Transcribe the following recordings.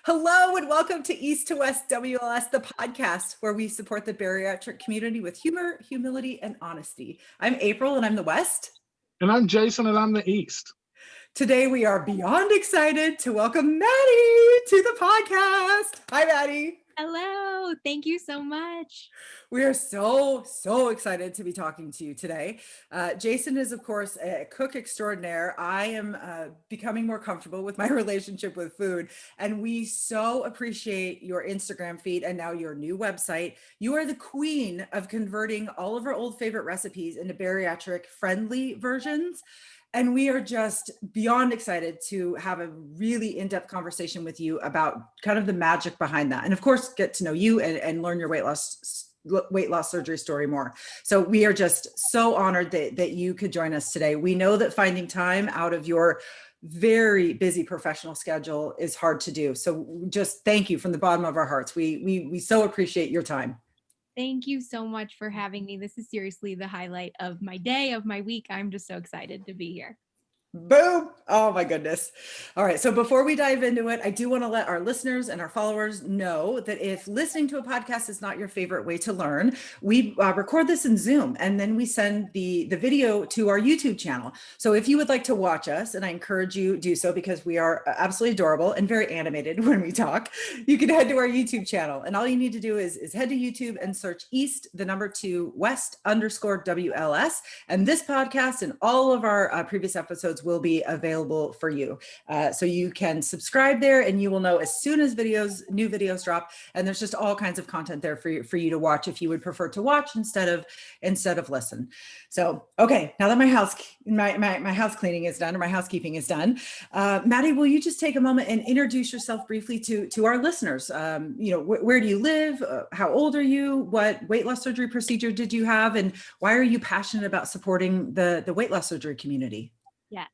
Hello and welcome to East to West WLS, the podcast where we support the bariatric community with humor, humility, and honesty. I'm April and I'm the West. And I'm Jason and I'm the East. Today we are beyond excited to welcome Maddie to the podcast. Hi, Maddie. Hello. Thank you so much. We are so excited to be talking to you today. Jason is, of course, a cook extraordinaire. I am becoming more comfortable with my relationship with food, and we so appreciate your Instagram feed and now your new website. You are the queen of converting all of our old favorite recipes into bariatric friendly versions. And we are just beyond excited to have a really in-depth conversation with you about kind of the magic behind that. And of course, get to know you and learn your weight loss surgery story more. So we are just so honored that you could join us today. We know that finding time out of your very busy professional schedule is hard to do. So just thank you from the bottom of our hearts. We so appreciate your time. Thank you so much for having me. This is seriously the highlight of my day, of my week. I'm just so excited to be here. Boom. Oh my goodness. All right. So before we dive into it, I do want to let our listeners and our followers know that if listening to a podcast is not your favorite way to learn, we record this in Zoom and then we send the video to our YouTube channel. So if you would like to watch us, and I encourage you to do so because we are absolutely adorable and very animated when we talk, you can head to our YouTube channel. And all you need to do is head to YouTube and search East, the number 2, West_WLS. And this podcast and all of our previous episodes will be available for you. So you can subscribe there and you will know as soon as new videos drop. And there's just all kinds of content there for you to watch if you would prefer to watch instead of listen. So, okay, now that my house cleaning is done, or my housekeeping is done, Maddie, will you just take a moment and introduce yourself briefly to our listeners? Where do you live? How old are you? What weight loss surgery procedure did you have? And why are you passionate about supporting the weight loss surgery community? Yes.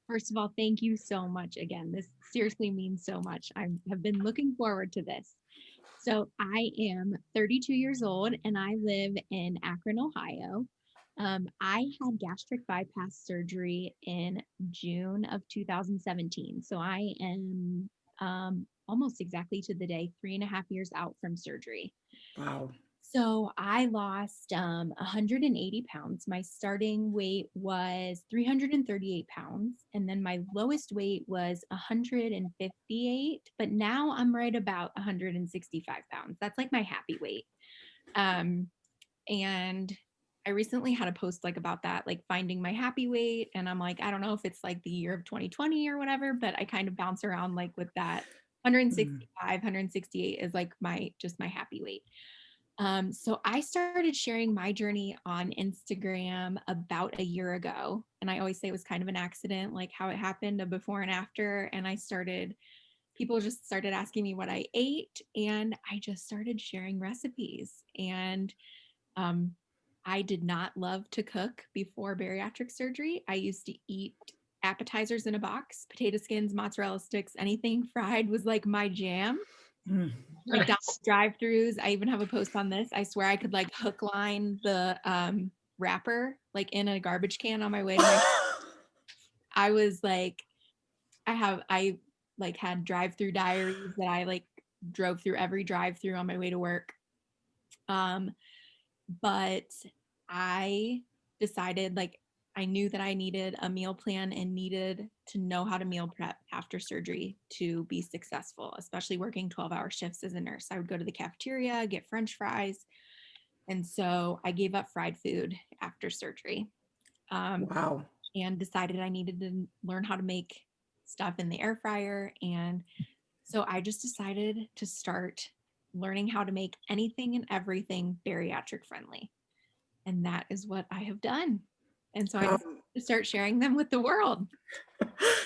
First of all, thank you so much again. This seriously means so much. I have been looking forward to this. So I am 32 years old and I live in Akron, Ohio. I had gastric bypass surgery in June of 2017. So I am almost exactly to the day 3.5 years out from surgery. Wow. So I lost 180 pounds. My starting weight was 338 pounds. And then my lowest weight was 158. But now I'm right about 165 pounds. That's like my happy weight. And I recently had a post about that, finding my happy weight. And I'm like, I don't know if it's like the year of 2020 or whatever, but I kind of bounce around with that. 165, 168 is my happy weight. So I started sharing my journey on Instagram about a year ago. And I always say it was kind of an accident, how it happened, a before and after. And people just started asking me what I ate, and I just started sharing recipes. And I did not love to cook before bariatric surgery. I used to eat appetizers in a box, potato skins, mozzarella sticks, anything fried was my jam. McDonald's drive-throughs. I even have a post on this. I swear I could hook line the wrapper in a garbage can on my way to I was I had drive-through diaries that I drove through every drive-through on my way to work. But I decided I knew that I needed a meal plan and needed to know how to meal prep after surgery to be successful, especially working 12-hour shifts as a nurse. I would go to the cafeteria, get French fries. And so I gave up fried food after surgery. Wow. And decided I needed to learn how to make stuff in the air fryer. And so I just decided to start learning how to make anything and everything bariatric friendly. And that is what I have done. And so I decided to start sharing them with the world.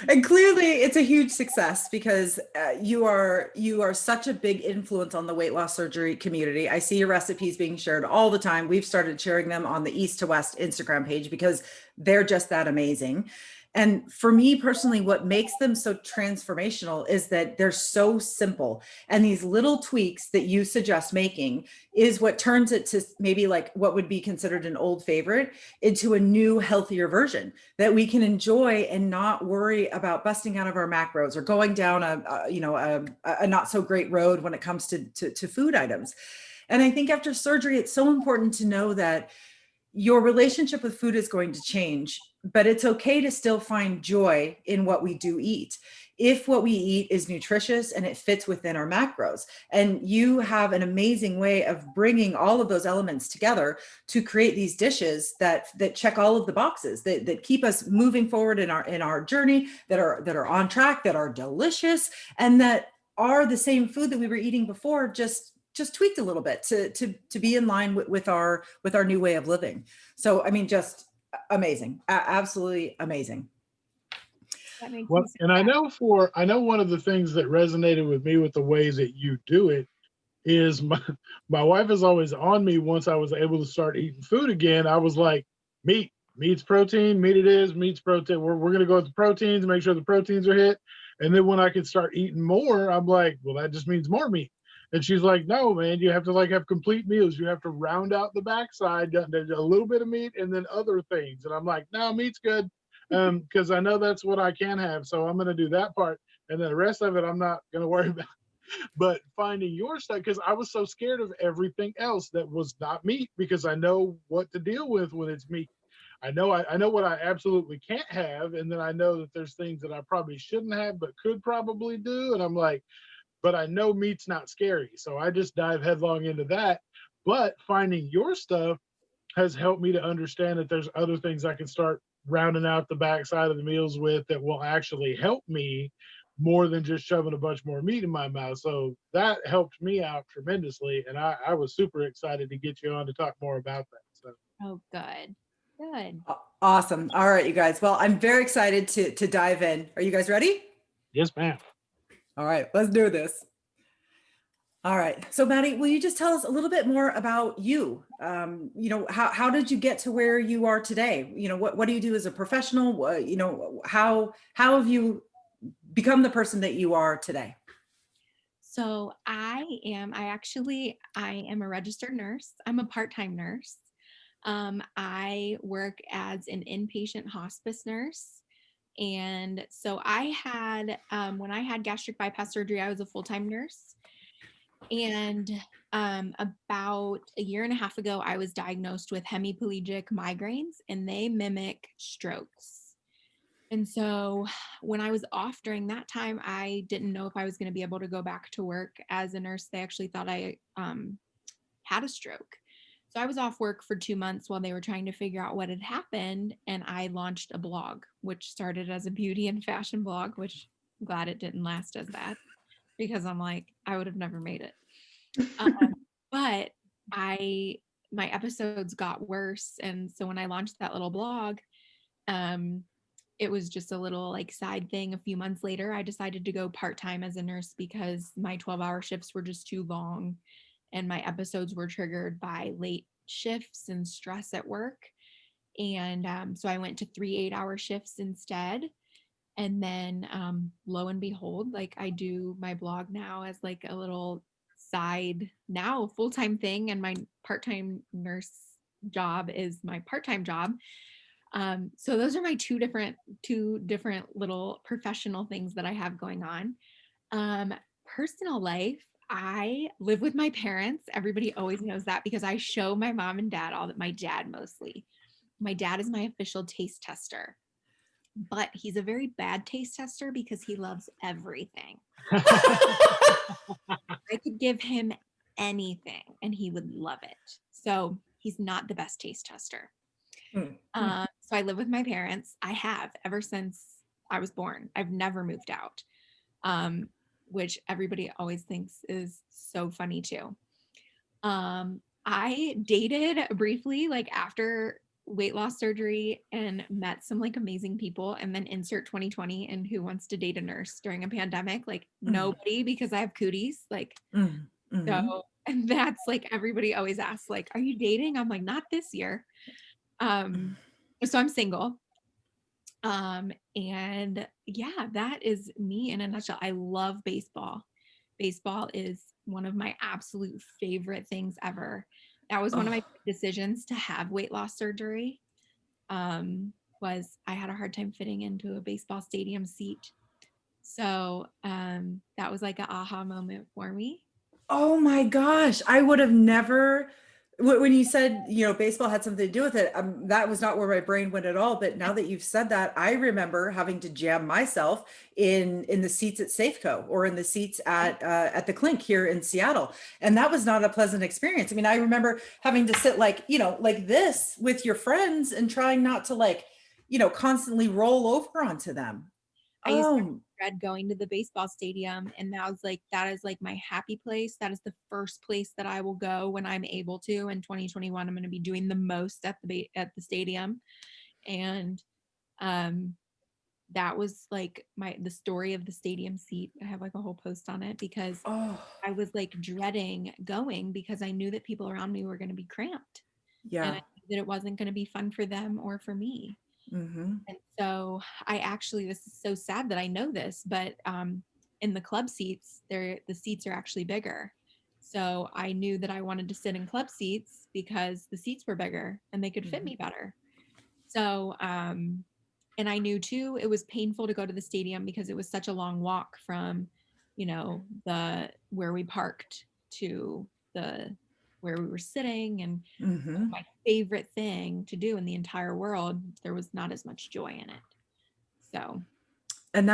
And clearly it's a huge success because you are such a big influence on the weight loss surgery community. I see your recipes being shared all the time. We've started sharing them on the East to West Instagram page because they're just that amazing. And for me personally, what makes them so transformational is that they're so simple. And these little tweaks that you suggest making is what turns it to maybe like what would be considered an old favorite into a new, healthier version that we can enjoy and not worry about busting out of our macros or going down a not so great road when it comes to food items. And I think after surgery, it's so important to know that your relationship with food is going to change, but it's okay to still find joy in what we do eat. If what we eat is nutritious and it fits within our macros, and you have an amazing way of bringing all of those elements together to create these dishes that check all of the boxes, that keep us moving forward in our journey, that are on track, that are delicious, and that are the same food that we were eating before, just tweaked a little bit to be in line with our new way of living. So I mean, just amazing, absolutely amazing. That makes Well, me so and I happy. know one of the things that resonated with me with the way that you do it is my wife is always on me. Once I was able to start eating food again, I was like, meat's protein, meat it is, meat's protein. We're going to go with the proteins, make sure the proteins are hit. And then when I could start eating more, I'm like, well, that just means more meat. And she's like, no, man, you have to like have complete meals. You have to round out the backside, a little bit of meat and then other things. And I'm like, no, meat's good. Because I know that's what I can have. So I'm going to do that part. And then the rest of it, I'm not going to worry about. But finding your stuff, because I was so scared of everything else that was not meat, because I know what to deal with when it's meat. I know what I absolutely can't have, and then I know that there's things that I probably shouldn't have but could probably do. And I'm like, but I know meat's not scary, so I just dive headlong into that. But finding your stuff has helped me to understand that there's other things I can start rounding out the backside of the meals with that will actually help me more than just shoving a bunch more meat in my mouth. So that helped me out tremendously. And I was super excited to get you on to talk more about that. So Oh, good. Good. Awesome. All right, you guys. Well, I'm very excited to dive in. Are you guys ready? yes, ma'am. All right, let's do this. All right. So Maddie, will you just tell us a little bit more about you? How did you get to where you are today? What do you do as a professional? How have you become the person that you are today? So I am a registered nurse. I'm a part-time nurse. I work as an inpatient hospice nurse. And so when I had gastric bypass surgery, I was a full-time nurse. And about a year and a half ago, I was diagnosed with hemiplegic migraines, and they mimic strokes. And so when I was off during that time, I didn't know if I was going to be able to go back to work as a nurse. They actually thought I had a stroke. So I was off work for 2 months while they were trying to figure out what had happened. And I launched a blog, which started as a beauty and fashion blog, which I'm glad it didn't last as that, because I'm like, I would have never made it. But my episodes got worse. And so when I launched that little blog, it was just a little like side thing. A few months later, I decided to go part-time as a nurse because my 12-hour shifts were just too long and my episodes were triggered by late shifts and stress at work. And so I went to 3 8-hour shifts instead. And then lo and behold, like I do my blog now as like a little side, now full-time thing, and my part-time nurse job is my part-time job. So those are my two different little professional things that I have going on. Personal life, I live with my parents. Everybody always knows that because I show my mom and dad my dad mostly. My dad is my official taste tester, but he's a very bad taste tester because he loves everything. I could give him anything and he would love it. So he's not the best taste tester. So I live with my parents. I have ever since I was born. I've never moved out, which everybody always thinks is so funny too. I dated briefly, like after weight loss surgery, and met some like amazing people, and then insert 2020 and who wants to date a nurse during a pandemic? Like nobody, because I have cooties. Like, so, and that's like everybody always asks, like, are you dating? I'm like, not this year. So I'm single. And yeah, that is me in a nutshell. I love baseball. Baseball is one of my absolute favorite things ever. That was one of my Oh, decisions to have weight loss surgery. Was I had a hard time fitting into a baseball stadium seat. So that was like an aha moment for me. oh my gosh. I would have never, when you said, baseball had something to do with it, that was not where my brain went at all. But now that you've said that, I remember having to jam myself in the seats at Safeco or in the seats at the Clink here in Seattle. And that was not a pleasant experience. I mean, I remember having to sit like this with your friends and trying not to constantly roll over onto them. I used to Oh, dread going to the baseball stadium, and that is like my happy place. That is the first place that I will go when I'm able to. In 2021, I'm going to be doing the most at the stadium, and um, that was like the story of the stadium seat. I have like a whole post on it because oh, I was like dreading going because I knew that people around me were going to be cramped, and I yeah. knew that it wasn't going to be fun for them or for me. Hmm. And so I actually, this is so sad that I know this, but in the club seats, the seats are actually bigger. So I knew that I wanted to sit in club seats because the seats were bigger and they could fit Hmm. me better. So, and I knew too, it was painful to go to the stadium because it was such a long walk from, the where we parked to the where we were sitting, and Hmm. my favorite thing to do in the entire world, there was not as much joy in it. So, And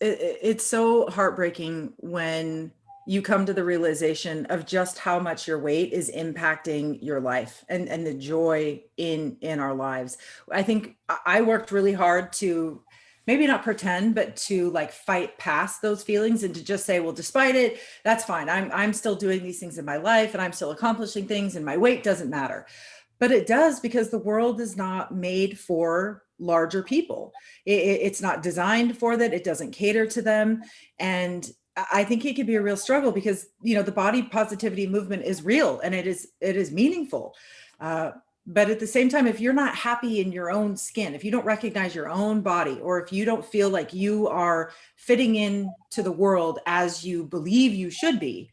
it's so heartbreaking when you come to the realization of just how much your weight is impacting your life and the joy in our lives. I think I worked really hard to maybe not pretend, but to like fight past those feelings and to just say, well, despite it, that's fine. I'm still doing these things in my life and I'm still accomplishing things and my weight doesn't matter. But it does, because the world is not made for larger people. It's not designed for that. It doesn't cater to them. And I think it can be a real struggle because, the body positivity movement is real and it is meaningful. But at the same time, if you're not happy in your own skin, if you don't recognize your own body, or if you don't feel like you are fitting in to the world as you believe you should be,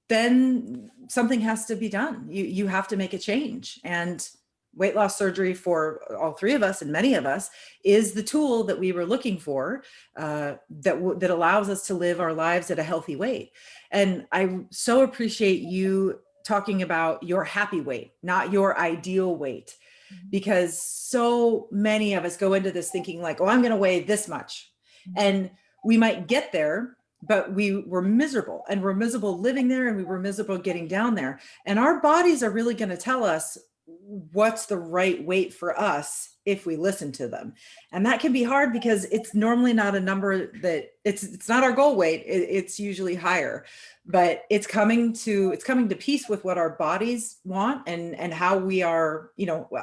then something has to be done. You have to make a change. And weight loss surgery for all three of us and many of us is the tool that we were looking for, that allows us to live our lives at a healthy weight. And I so appreciate you talking about your happy weight, not your ideal weight, because so many of us go into this thinking like, oh, I'm going to weigh this much. And we might get there, but we were miserable, and we're miserable living there, and we were miserable getting down there. And our bodies are really going to tell us what's the right weight for us if we listen to them. And that can be hard because it's normally not a number that it's not our goal weight. It's usually higher, but it's coming to peace with what our bodies want and how we are,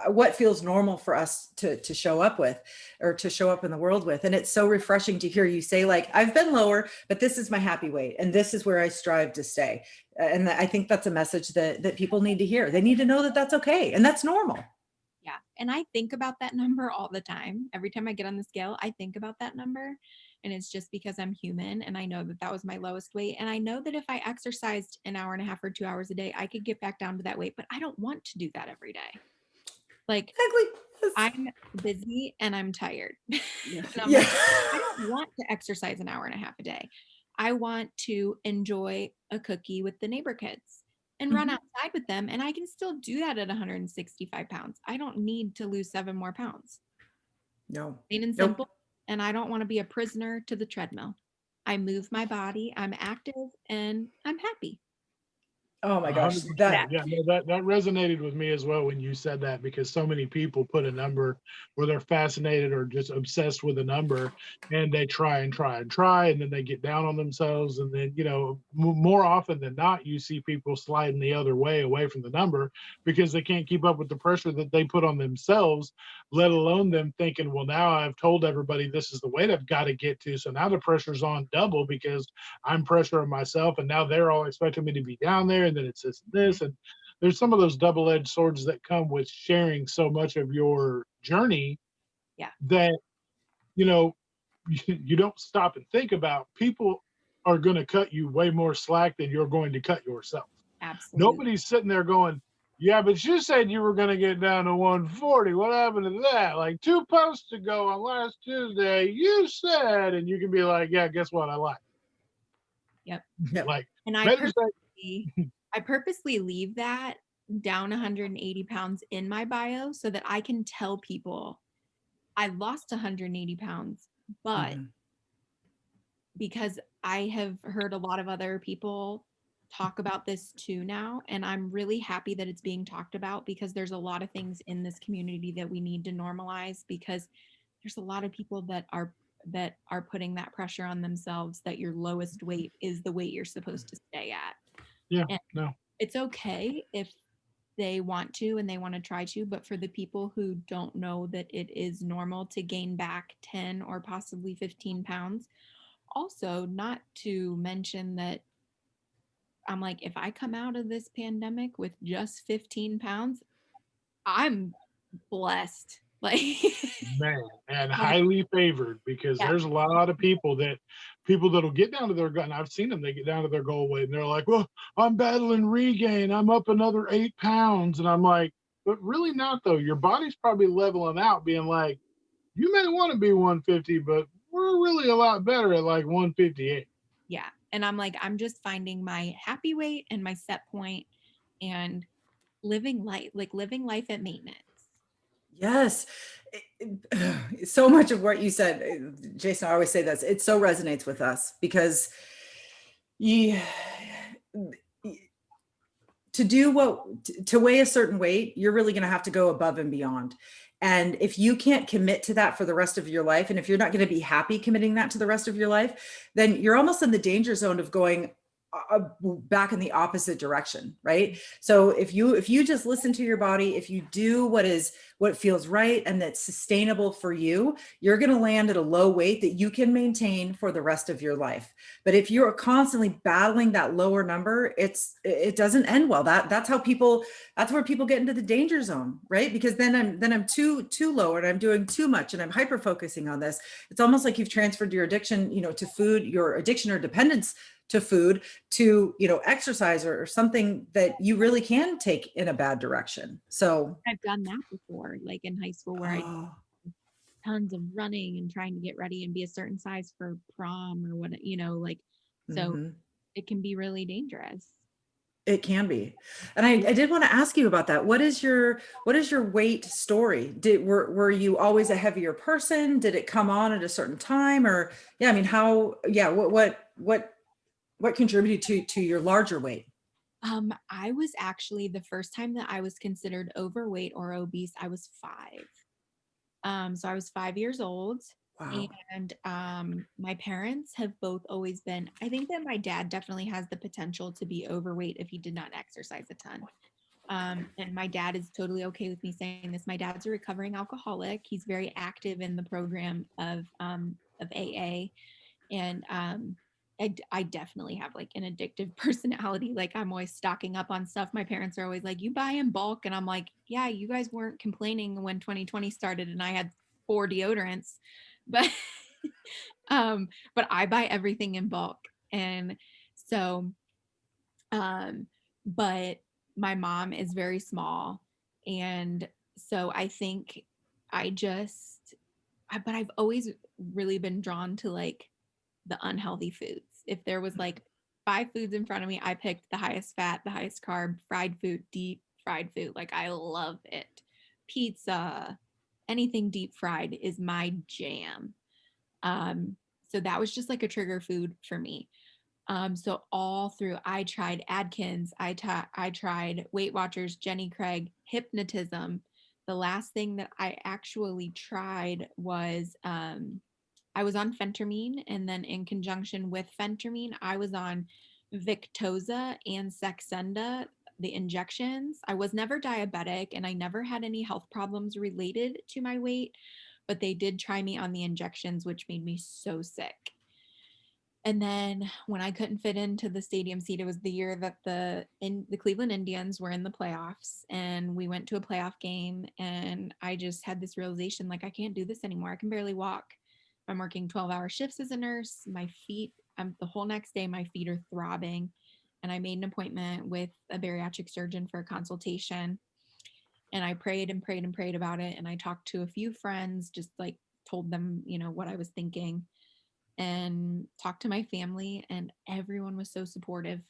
what feels normal for us to show up with, or to show up in the world with. And it's so refreshing to hear you say, like, I've been lower, but this is my happy weight and this is where I strive to stay. And I think that's a message that people need to hear. They need to know that that's okay and that's normal. yeah. And I think about that number all the time. Every time I get on the scale, I think about that number. And it's just because I'm human and I know that that was my lowest weight. And I know that if I exercised an hour and a half or 2 hours a day, I could get back down to that weight, but I don't want to do that every day. Like, Exactly. I'm busy and I'm tired. Yeah. And I'm Yeah. like, I don't want to exercise an hour and a half a day. I want to enjoy a cookie with the neighbor kids and run Mhm. outside with them. And I can still do that at 165 pounds. I don't need to lose 7 more pounds. No. Plain and Nope. simple. And I don't want to be a prisoner to the treadmill. I move my body, I'm active, and I'm happy. Oh my gosh. 100%. Yeah, no, that resonated with me as well when you said that, because so many people put a number where they're fascinated or just obsessed with a number, and they try and try and try, and then they get down on themselves, and then more often than not, you see people sliding the other way away from the number because they can't keep up with the pressure that they put on themselves, let alone them thinking, well, now I've told everybody this is the weight I've got to get to, so now the pressure's on double because I'm pressuring myself, and now they're all expecting me to be down there, and then it's this. And there's some of those double-edged swords that come with sharing so much of your journey Yeah. that you know, you don't stop and think about people are going to cut you way more slack than you're going to cut yourself. Absolutely. Nobody's sitting there going, yeah, but you said you were going to get down to 140. What happened to that? Like 2 posts ago on last Tuesday, you said, and you can be like, yeah, guess what? I lied. Yep. Yep. Like, And I purposely leave that down 180 pounds in my bio so that I can tell people I lost 180 pounds, but Mhm. because I have heard a lot of other people talk about this too now, and I'm really happy that it's being talked about because there's a lot of things in this community that we need to normalize because there's a lot of people that are putting that pressure on themselves that your lowest weight is the weight you're supposed to stay at. yeah, And no, it's okay if they want to and they want to try to, but for the people who don't know that it is normal to gain back 10 or possibly 15 pounds, also not to mention that I'm like, if I come out of this pandemic with just 15 pounds, I'm blessed. Like, man, and like, highly favored because yeah, there's a lot of people that'll get down to their goal. And I've seen them, they get down to their goal weight and they're like, well, I'm battling regain. I'm up another 8 pounds. And I'm like, but really not though. Your body's probably leveling out, being like, you may want to be 150, but we're really a lot better at like 158. yeah. And I'm like, I'm just finding my happy weight and my set point and living life at maintenance. Yes. So much of what you said, Jason, I always say this, it so resonates with us because you, to weigh a certain weight, you're really going to have to go above and beyond. And if you can't commit to that for the rest of your life, and if you're not going to be happy committing that to the rest of your life, then you're almost in the danger zone of going back in the opposite direction, right? So if you just listen to your body, if you do what feels right and that's sustainable for you, you're going to land at a low weight that you can maintain for the rest of your life. But if you're constantly battling that lower number, it doesn't end well. That's where people get into the danger zone, right? Because then I'm too low and I'm doing too much and I'm hyper focusing on this. It's almost like you've transferred your addiction, to food, your addiction or dependence to food, to exercise or something that you really can take in a bad direction. So I've done that before, like in high school where I did oh, tons of running and trying to get ready and be a certain size for prom or what, like, so mhm. it can be really dangerous. It can be. And I did want to ask you about that. What is your weight story? Were you always a heavier person? Did it come on at a certain time? Or yeah, I mean, what contributed to your larger weight? I was actually the first time that I was considered overweight or obese, I was 5. So I was 5 years old. Wow. And my parents have both always been, I think that my dad definitely has the potential to be overweight if he did not exercise a ton. And my dad is totally okay with me saying this. My dad's a recovering alcoholic. He's very active in the program of AA. And I definitely have like an addictive personality. Like I'm always stocking up on stuff. My parents are always like, you buy in bulk. And I'm like, yeah, you guys weren't complaining when 2020 started and I had 4 deodorants, but, but I buy everything in bulk. And so, but my mom is very small. And so I think I just, but I've always really been drawn to like the unhealthy foods. If there was like 5 foods in front of me, I picked the highest fat, the highest carb, fried food, deep fried food. Like I love it. Pizza, anything deep fried is my jam. So that was just like a trigger food for me. So all through, I tried Adkins, I tried Weight Watchers, Jenny Craig, hypnotism. The last thing that I actually tried was I was on phentermine, and then in conjunction with phentermine, I was on Victoza and Saxenda, the injections. I was never diabetic, and I never had any health problems related to my weight, but they did try me on the injections, which made me so sick. And then when I couldn't fit into the stadium seat, it was the year that the Cleveland Indians were in the playoffs, and we went to a playoff game, and I just had this realization, like, I can't do this anymore. I can barely walk. I'm working 12-hour shifts as a nurse. My feet, the whole next day, my feet are throbbing. And I made an appointment with a bariatric surgeon for a consultation. And I prayed and prayed and prayed about it. And I talked to a few friends, just like told them, what I was thinking, and talked to my family. And everyone was so supportive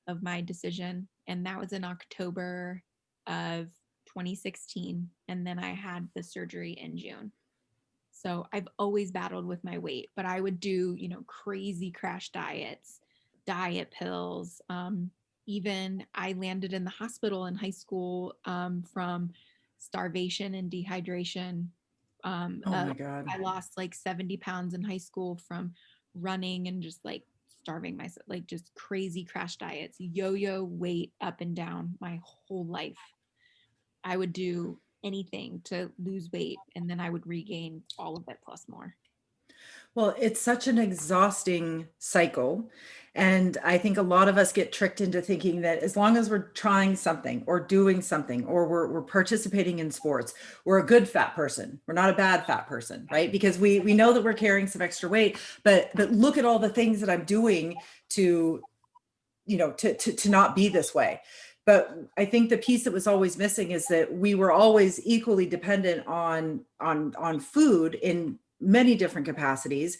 of my decision. And that was in October of 2016. And then I had the surgery in June. So I've always battled with my weight, but I would do, crazy crash diets, diet pills. Even I landed in the hospital in high school from starvation and dehydration. Oh my God. I lost like 70 pounds in high school from running and just like starving myself, like just crazy crash diets, yo-yo weight up and down my whole life. I would do anything to lose weight, and then I would regain all of it plus more. Well, it's such an exhausting cycle. And I think a lot of us get tricked into thinking that as long as we're trying something or doing something or we're participating in sports, we're a good fat person. We're not a bad fat person, right? Because we know that we're carrying some extra weight, but look at all the things that I'm doing to, to not be this way. But I think the piece that was always missing is that we were always equally dependent on food in many different capacities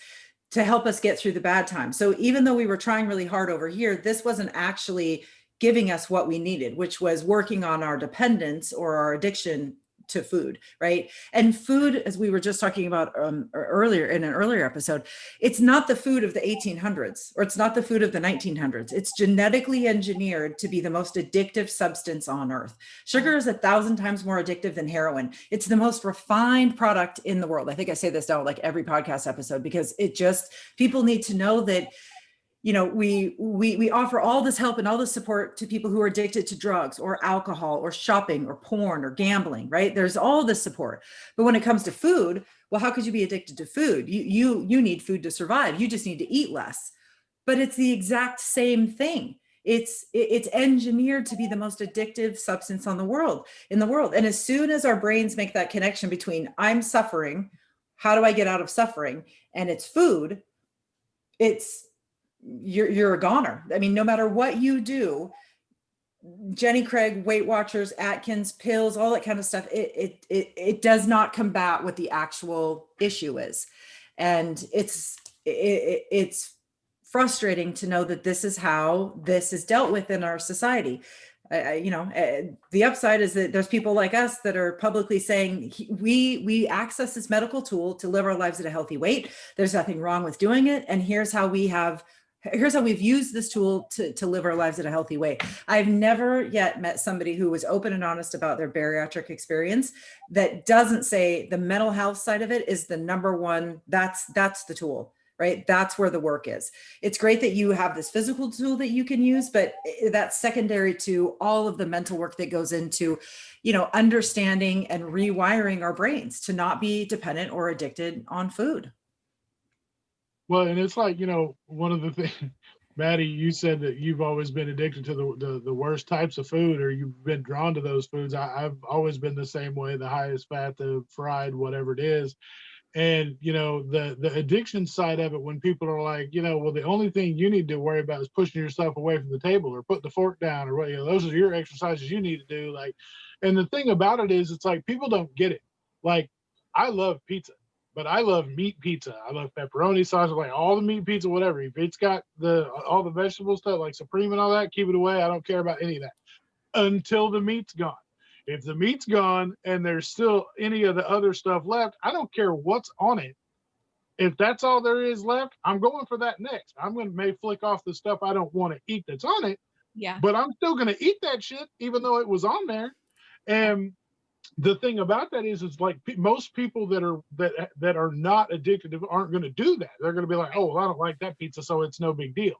to help us get through the bad times. So even though we were trying really hard over here, this wasn't actually giving us what we needed, which was working on our dependence or our addiction to food, right? And food, as we were just talking about earlier in an earlier episode, it's not the food of the 1800s or it's not the food of the 1900s. It's genetically engineered to be the most addictive substance on earth. Sugar is 1,000 times more addictive than heroin. It's the most refined product in the world. I think I say this now like every podcast episode because people need to know that we offer all this help and all this support to people who are addicted to drugs or alcohol or shopping or porn or gambling, right? There's all this support. But when it comes to food, well, how could you be addicted to food? You need food to survive. You just need to eat less. But it's the exact same thing. It's engineered to be the most addictive substance in the world. And as soon as our brains make that connection between I'm suffering, how do I get out of suffering? And it's food, you're a goner. I mean, no matter what you do, Jenny Craig, Weight Watchers, Atkins, pills, all that kind of stuff, it does not combat what the actual issue is. And it's frustrating to know that this is how this is dealt with in our society. The upside is that there's people like us that are publicly saying we access this medical tool to live our lives at a healthy weight. There's nothing wrong with doing it. And here's how we've used this tool to live our lives at a healthy way. I've never yet met somebody who was open and honest about their bariatric experience that doesn't say the mental health side of it is the number one. That's the tool, right? That's where the work is. It's great that you have this physical tool that you can use, but that's secondary to all of the mental work that goes into, understanding and rewiring our brains to not be dependent or addicted on food. Well, and it's like, one of the things, Maddie, you said that you've always been addicted to the worst types of food, or you've been drawn to those foods. I've always been the same way, the highest fat, the fried, whatever it is. And, the addiction side of it, when people are like, well, the only thing you need to worry about is pushing yourself away from the table or putting the fork down or what, those are your exercises you need to do. Like, and the thing about it is, it's like, people don't get it. Like, I love pizza. But I love meat pizza. I love pepperoni sauce, like all the meat pizza, whatever. If it's got all the vegetable stuff, like Supreme and all that, keep it away. I don't care about any of that until the meat's gone. If the meat's gone and there's still any of the other stuff left, I don't care what's on it. If that's all there is left, I'm going for that next. I'm going to may flick off the stuff I don't want to eat that's on it. Yeah. But I'm still going to eat that shit, even though it was on there. And the thing about that is like most people that are not addicted aren't going to do that. They're going to be like, oh, well, I don't like that pizza, so it's no big deal.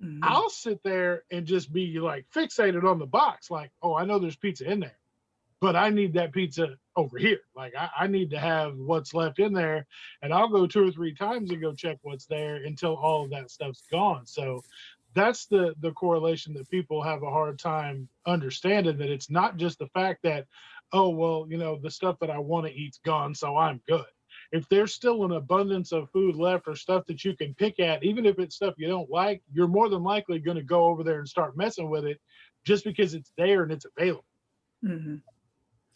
Mm-hmm. I'll sit there and just be like fixated on the box, like, oh, I know there's pizza in there, but I need that pizza over here. Like I need to have what's left in there, and I'll go 2 or 3 times and go check what's there until all of that stuff's gone. So that's the correlation that people have a hard time understanding, that it's not just the fact that, oh, well, the stuff that I want to eat's gone, so I'm good. if there's still an abundance of food left or stuff that you can pick at, even if it's stuff you don't like, you're more than likely going to go over there and start messing with it just because it's there and it's available. Mhm.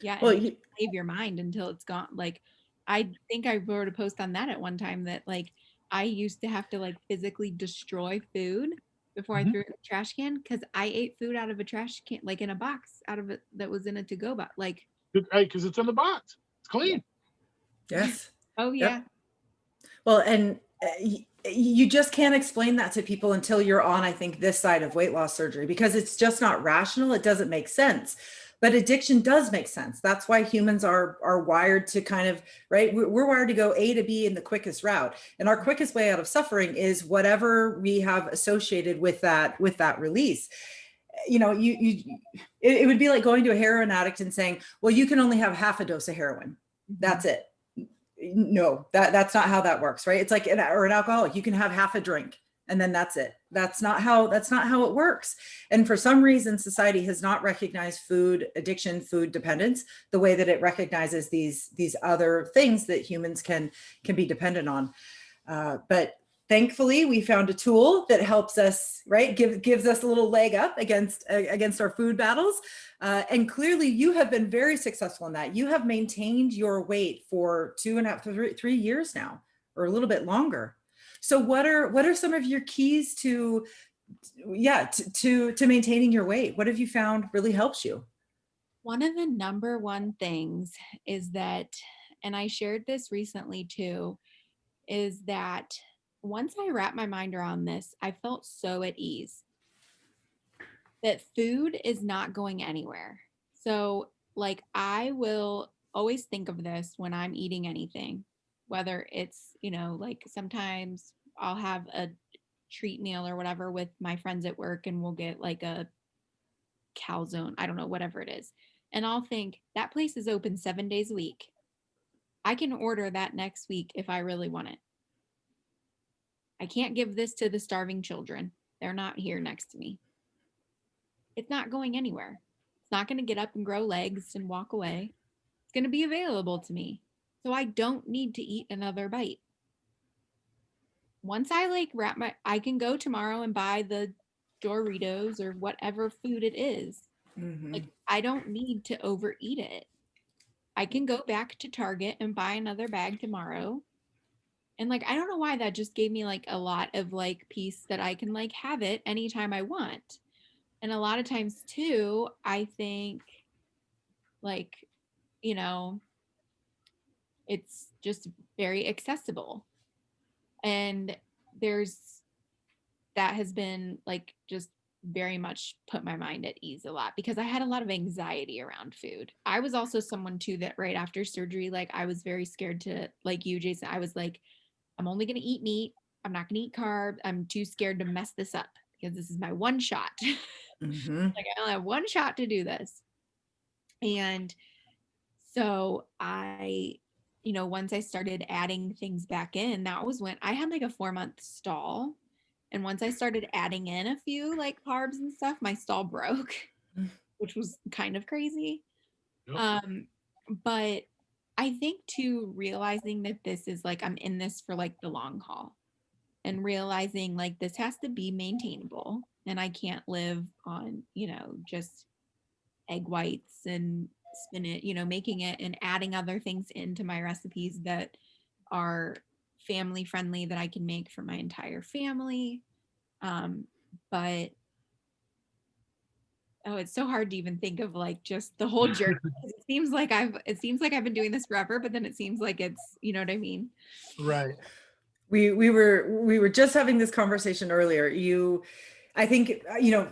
Yeah, Well, and you leave your mind until it's gone. Like, I think I wrote a post on that at one time that like I used to have to like physically destroy food before I Mhm. threw it in the trash can because I ate food out of a trash can, like in a box out of it that was in a to-go box. Like, Right, because it's in the box. It's yeah. clean. yes. Oh yeah. Yep. Well, and you just can't explain that to people until you're on, I think, this side of weight loss surgery, because it's just not rational. It doesn't make sense. But addiction does make sense. That's why humans are wired to kind of, right? We're wired to go A to B in the quickest route. And our quickest way out of suffering is whatever we have associated with that release. You know, it would be like going to a heroin addict and saying, well, you can only have half a dose of heroin. That's it. No, that's not how that works, right? It's like or an alcoholic, you can have half a drink and then that's it. That's not how it works. And for some reason, society has not recognized food addiction, food dependence, the way that it recognizes these other things that humans can be dependent on. But thankfully, we found a tool that helps us, right? Gives us a little leg up against our food battles. And clearly, you have been very successful in that. You have maintained your weight for 2.5 to 3 years now, or a little bit longer. So, what are some of your keys to maintaining your weight? What have you found really helps you? One of the number one things is that, and I shared this recently too, is that once I wrapped my mind around this, I felt so at ease that food is not going anywhere. So, like, I will always think of this when I'm eating anything, whether it's, like sometimes I'll have a treat meal or whatever with my friends at work and we'll get like a calzone, I don't know, whatever it is. And I'll think that place is open 7 days a week. I can order that next week if I really want it. I can't give this to the starving children. They're not here next to me. It's not going anywhere. It's not going to get up and grow legs and walk away. It's going to be available to me. So I don't need to eat another bite. Once I like I can go tomorrow and buy the Doritos or whatever food it is. Mm-hmm. Like, I don't need to overeat it. I can go back to Target and buy another bag tomorrow. And like, I don't know why that just gave me like a lot of like peace that I can like have it anytime I want. And a lot of times too, I think like, you know, it's just very accessible. And that has been like just very much put my mind at ease a lot because I had a lot of anxiety around food. I was also someone too that right after surgery, like I was very scared to, like you, Jason, I was like, I'm only going to eat meat. I'm not going to eat carbs. I'm too scared to mess this up because this is my one shot. Mm-hmm. Like I only have one shot to do this. And so once I started adding things back in, that was when I had like a 4-month stall. And once I started adding in a few like carbs and stuff, my stall broke, which was kind of crazy. Yep. But I think too, realizing that this is like, I'm in this for like the long haul and realizing like this has to be maintainable and I can't live on, just egg whites and spinach, making it and adding other things into my recipes that are family friendly that I can make for my entire family. But it's so hard to even think of like just the whole journey. It seems like I've been doing this forever, but then it seems like it's, you know what I mean? Right. We were just having this conversation earlier. I think,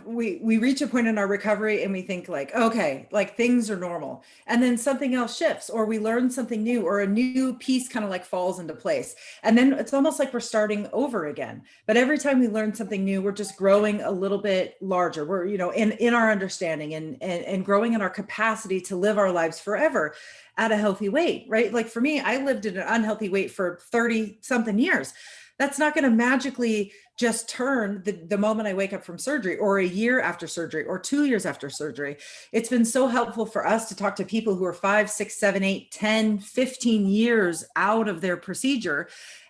we reach a point in our recovery and we think like, okay, like things are normal. And then something else shifts or we learn something new or a new piece kind of like falls into place. And then it's almost like we're starting over again. But every time we learn something new, we're just growing a little bit larger. We're, in our understanding and growing in our capacity to live our lives forever at a healthy weight, right? Like for me, I lived at an unhealthy weight for 30 something years. That's not going to magically just turn the moment I wake up from surgery, or a year after surgery, or 2 years after surgery. It's been so helpful for us to talk to people who are 5, 6, 7, 8, 10, 15 years out of their procedure.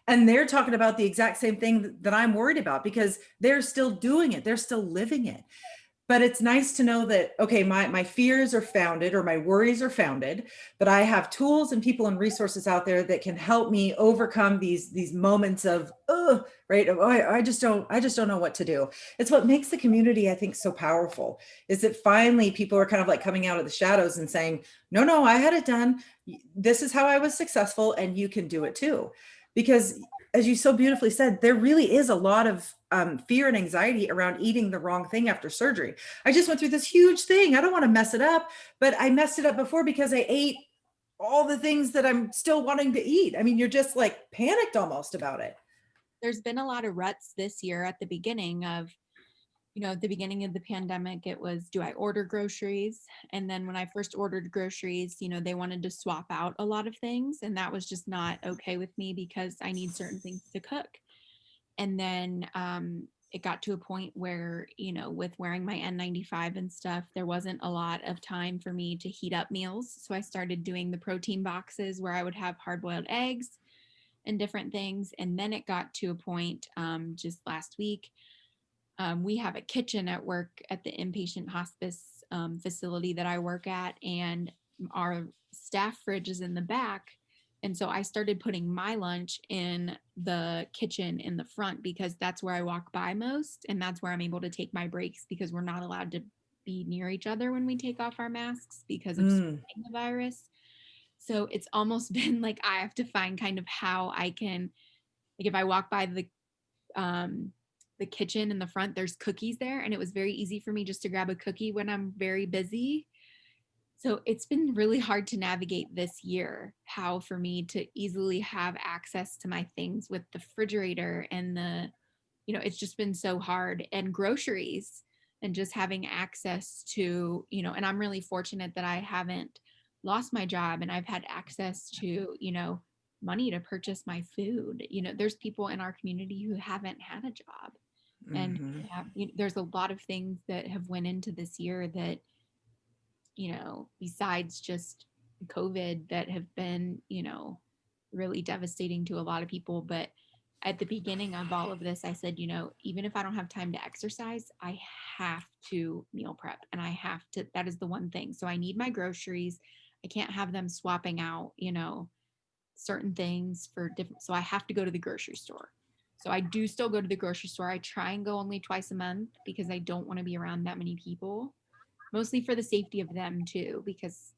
And they're talking about the exact same thing that I'm worried about, because they're still doing it. They're still living it. But it's nice to know that, okay, my fears are founded, or my worries are founded, but I have tools and people and resources out there that can help me overcome these moments of, oh, right. Oh, I just don't know what to do. It's what makes the community, I think, so powerful, is that finally people are kind of like coming out of the shadows and saying, no, I had it done. This is how I was successful, and you can do it too. Because as you so beautifully said, there really is a lot of fear and anxiety around eating the wrong thing after surgery. I just went through this huge thing. I don't want to mess it up, but I messed it up before because I ate all the things that I'm still wanting to eat. I mean, you're just like panicked almost about it. There's been a lot of ruts this year at the beginning of, at the beginning of the pandemic, it was, do I order groceries? And then when I first ordered groceries, they wanted to swap out a lot of things. And that was just not okay with me, because I need certain things to cook. And then it got to a point where, with wearing my N95 and stuff, there wasn't a lot of time for me to heat up meals. So I started doing the protein boxes where I would have hard-boiled eggs and different things. And then it got to a point just last week. We have a kitchen at work at the inpatient hospice facility that I work at, and our staff fridge is in the back. And so I started putting my lunch in the kitchen in the front, because that's where I walk by most. And that's where I'm able to take my breaks, because we're not allowed to be near each other when we take off our masks because of spreading the virus. So it's almost been like I have to find kind of how I can, like, if I walk by the kitchen in the front, there's cookies there. And it was very easy for me just to grab a cookie when I'm very busy. So it's been really hard to navigate this year, how for me to easily have access to my things with the refrigerator and it's just been so hard, and groceries, and just having access to, and I'm really fortunate that I haven't lost my job, and I've had access to, money to purchase my food. There's people in our community who haven't had a job, and there's a lot of things that have went into this year that, besides just COVID, that have been, really devastating to a lot of people. But at the beginning of all of this, I said, even if I don't have time to exercise, I have to meal prep, and that is the one thing. So I need my groceries. I can't have them swapping out, certain things for different. So I have to go to the grocery store. So I do still go to the grocery store. I try and go only twice a month, because I don't want to be around that many people, mostly for the safety of them too, because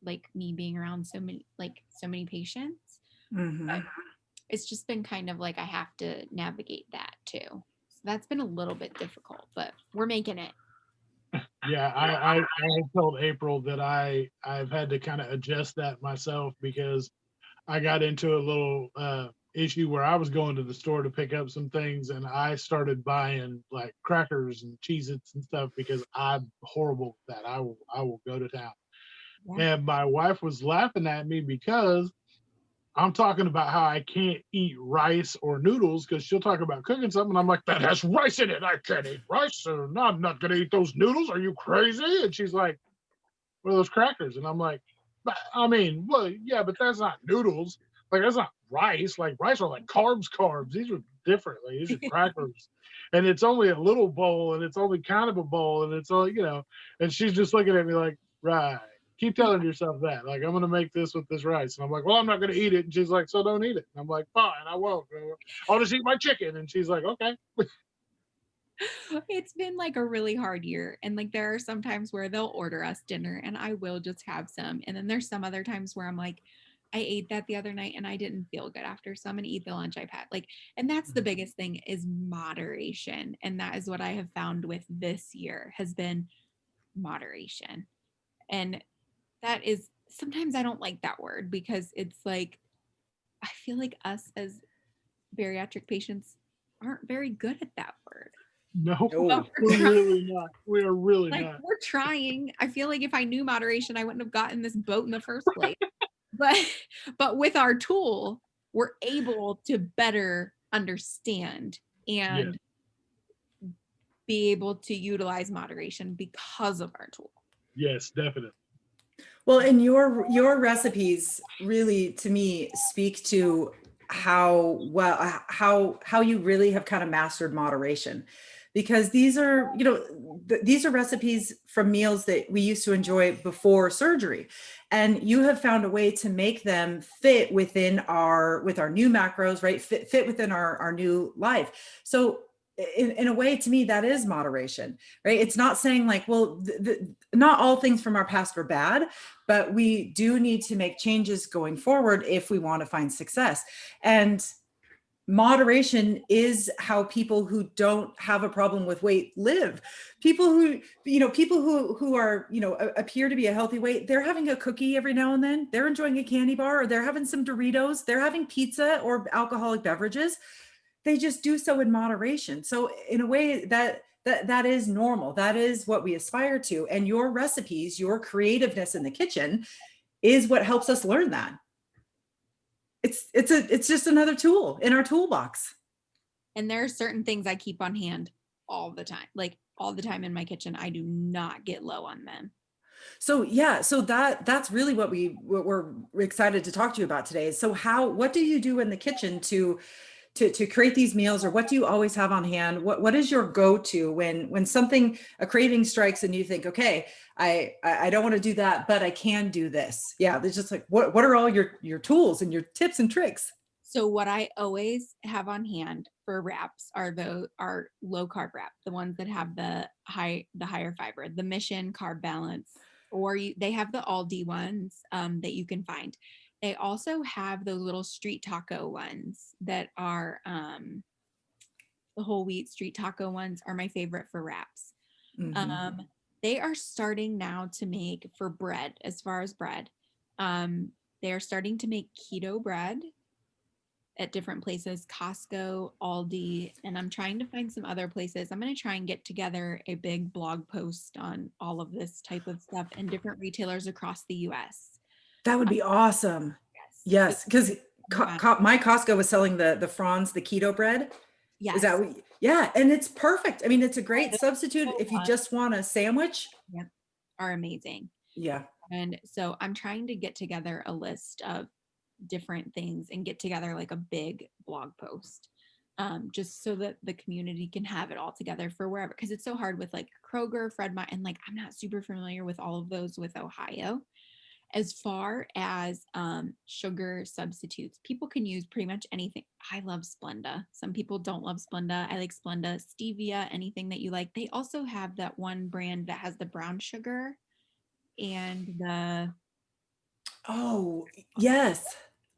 like me being around so many patients. But it's just been kind of like I have to navigate that too. So that's been a little bit difficult, but we're making it. Yeah, I told April that I've had to kind of adjust that myself, because I got into a little issue where I was going to the store to pick up some things, and I started buying like crackers and Cheez-Its and stuff, because I'm horrible with that. I will go to town. Yeah. And my wife was laughing at me because I'm talking about how I can't eat rice or noodles, because she'll talk about cooking something. I'm like, that has rice in it. I can't eat rice. So no, I'm not going to eat those noodles. Are you crazy? And she's like, what are those crackers? And I'm like, I mean, well, yeah, but that's not noodles. Like, that's not rice. Like, rice are like carbs. These are different. Like, these are crackers. And it's only a little bowl, and it's only kind of a bowl, and it's all, and she's just looking at me like, right. Keep telling yourself that. Like, I'm going to make this with this rice. And I'm like, well, I'm not going to eat it. And she's like, so don't eat it. And I'm like, fine, I won't. I'll just eat my chicken. And she's like, okay. It's been like a really hard year. And like, there are some times where they'll order us dinner and I will just have some. And then there's some other times where I'm like, I ate that the other night and I didn't feel good after. So I'm going to eat the lunch I've had. Like, and that's the biggest thing, is moderation. And that is what I have found with this year, has been moderation. And that is, sometimes I don't like that word, because it's like, I feel like us as bariatric patients aren't very good at that word. No, we're really not. We are really like, not. We're trying. I feel like if I knew moderation, I wouldn't have gotten this boat in the first place. but with our tool, we're able to better understand and be able to utilize moderation because of our tool. Yes, definitely. Well, and your recipes really, to me, speak to how you really have kind of mastered moderation, because these are, these are recipes from meals that we used to enjoy before surgery, and you have found a way to make them fit within with our new macros, right? Fit within our new life. So in a way, to me, that is moderation, right? It's not saying like, well, not all things from our past are bad, but we do need to make changes going forward if we want to find success. And moderation is how people who don't have a problem with weight live. People who are, appear to be a healthy weight, they're having a cookie every now and then, they're enjoying a candy bar, or they're having some Doritos, they're having pizza or alcoholic beverages. They just do so in moderation. So in a way, that is normal. That is what we aspire to. And your recipes, your creativeness in the kitchen is what helps us learn that. It's just another tool in our toolbox. And there are certain things I keep on hand all the time, like all the time in my kitchen. I do not get low on them. So yeah, so that's really what we're excited to talk to you about today. So what do you do in the kitchen to create these meals, or what do you always have on hand? What is your go-to when a craving strikes and you think, okay, I don't want to do that, but I can do this. Yeah, there's just like, what are all your tools and your tips and tricks? So what I always have on hand for wraps are our low carb wrap, the ones that have the higher fiber, the Mission Carb Balance, or they have the Aldi ones that you can find. They also have those little street taco ones that are the whole wheat street taco ones are my favorite for wraps. Mm-hmm. They are starting now to make for bread, as far as bread. They are starting to make keto bread at different places, Costco, Aldi, and I'm trying to find some other places. I'm going to try and get together a big blog post on all of this type of stuff and different retailers across the US. That would be awesome. Yes. Yes, because my Costco was selling the Franz, the keto bread. Yes. Is that yeah, and it's perfect. I mean, it's a great substitute if you just want a sandwich. Yep. Are amazing. Yeah. And so I'm trying to get together a list of different things and get together like a big blog post, just so that the community can have it all together for wherever, because it's so hard with like Kroger, Fred Meyer, and like I'm not super familiar with all of those with Ohio. As far as sugar substitutes, people can use pretty much anything. I love Splenda. Some people don't love Splenda. I like Splenda, stevia, anything that you like. They also have that one brand that has the brown sugar and the Oh, yes.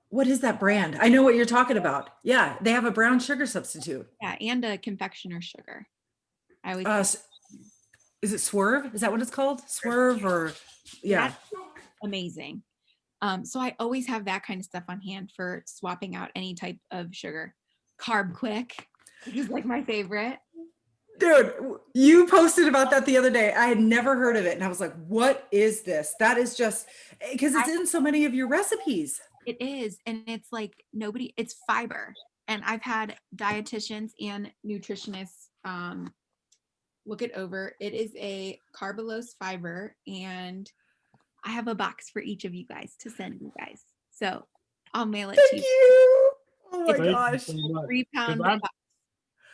What is that brand? I know what you're talking about. Yeah, they have a brown sugar substitute. and a confectioner sugar. I always is it Swerve? Is that what it's called? Swerve, or yeah. That's amazing. So I always have that kind of stuff on hand for swapping out any type of sugar. Carb Quick, which is like my favorite. Dude, you posted about that the other day. I had never heard of it. And I was like, what is this? That is just because it's in so many of your recipes. It is. And it's like it's fiber. And I've had dietitians and nutritionists look it over. It is a carbulose fiber. And I have a box for each of you guys to send you guys. So I'll mail it to you. Thank you. Oh my Thank you gosh. so much. 3 pound box.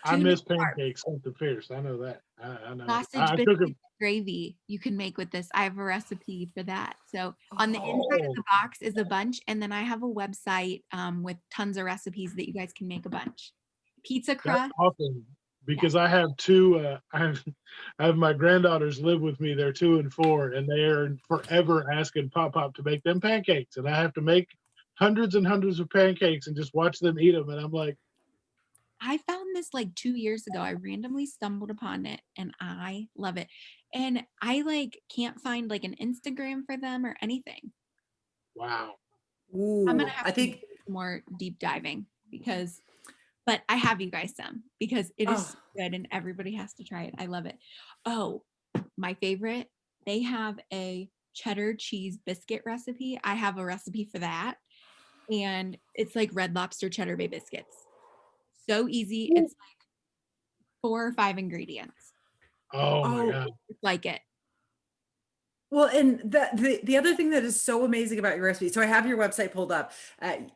I Two miss new carbs. pancakes something fierce. I know that. I know. Sausage I took biscuit them. gravy you can make with this. I have a recipe for that. So on the inside of Oh, the box is a bunch, and then I have a website with tons of recipes that you guys can make a bunch. Pizza that's crust. awesome. Because I have two. I have my granddaughters live with me. They're 2 and 4, and they are forever asking Pop to make them pancakes, and I have to make hundreds and hundreds of pancakes and just watch them eat them. And I'm like, I found this like 2 years ago. I randomly stumbled upon it and I love it. And I like can't find like an Instagram for them or anything. wow. I'm gonna Ooh, have I to think, do more deep diving but I have you guys some because it is oh, good and everybody has to try it. I love it. Oh, my favorite, they have a cheddar cheese biscuit recipe. I have a recipe for that. And it's like Red Lobster cheddar bay biscuits. So easy. It's like 4 or 5 ingredients. Oh my Oh, God. Like it. well, and the other thing that is so amazing about your recipe, so I have your website pulled up.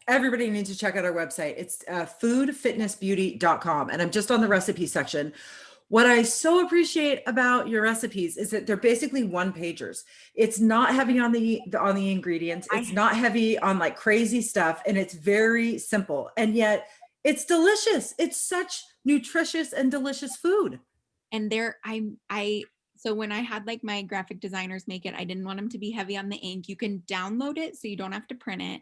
Everybody needs to check out our website. It's foodfitnessbeauty.com, and I'm just on the recipe section. What I so appreciate about your recipes is that they're basically one pagers. It's not heavy on the ingredients. It's not heavy on like crazy stuff, and it's very simple. And yet it's delicious. It's such nutritious and delicious food. And so when I had like my graphic designers make it, I didn't want them to be heavy on the ink. You can download it so you don't have to print it,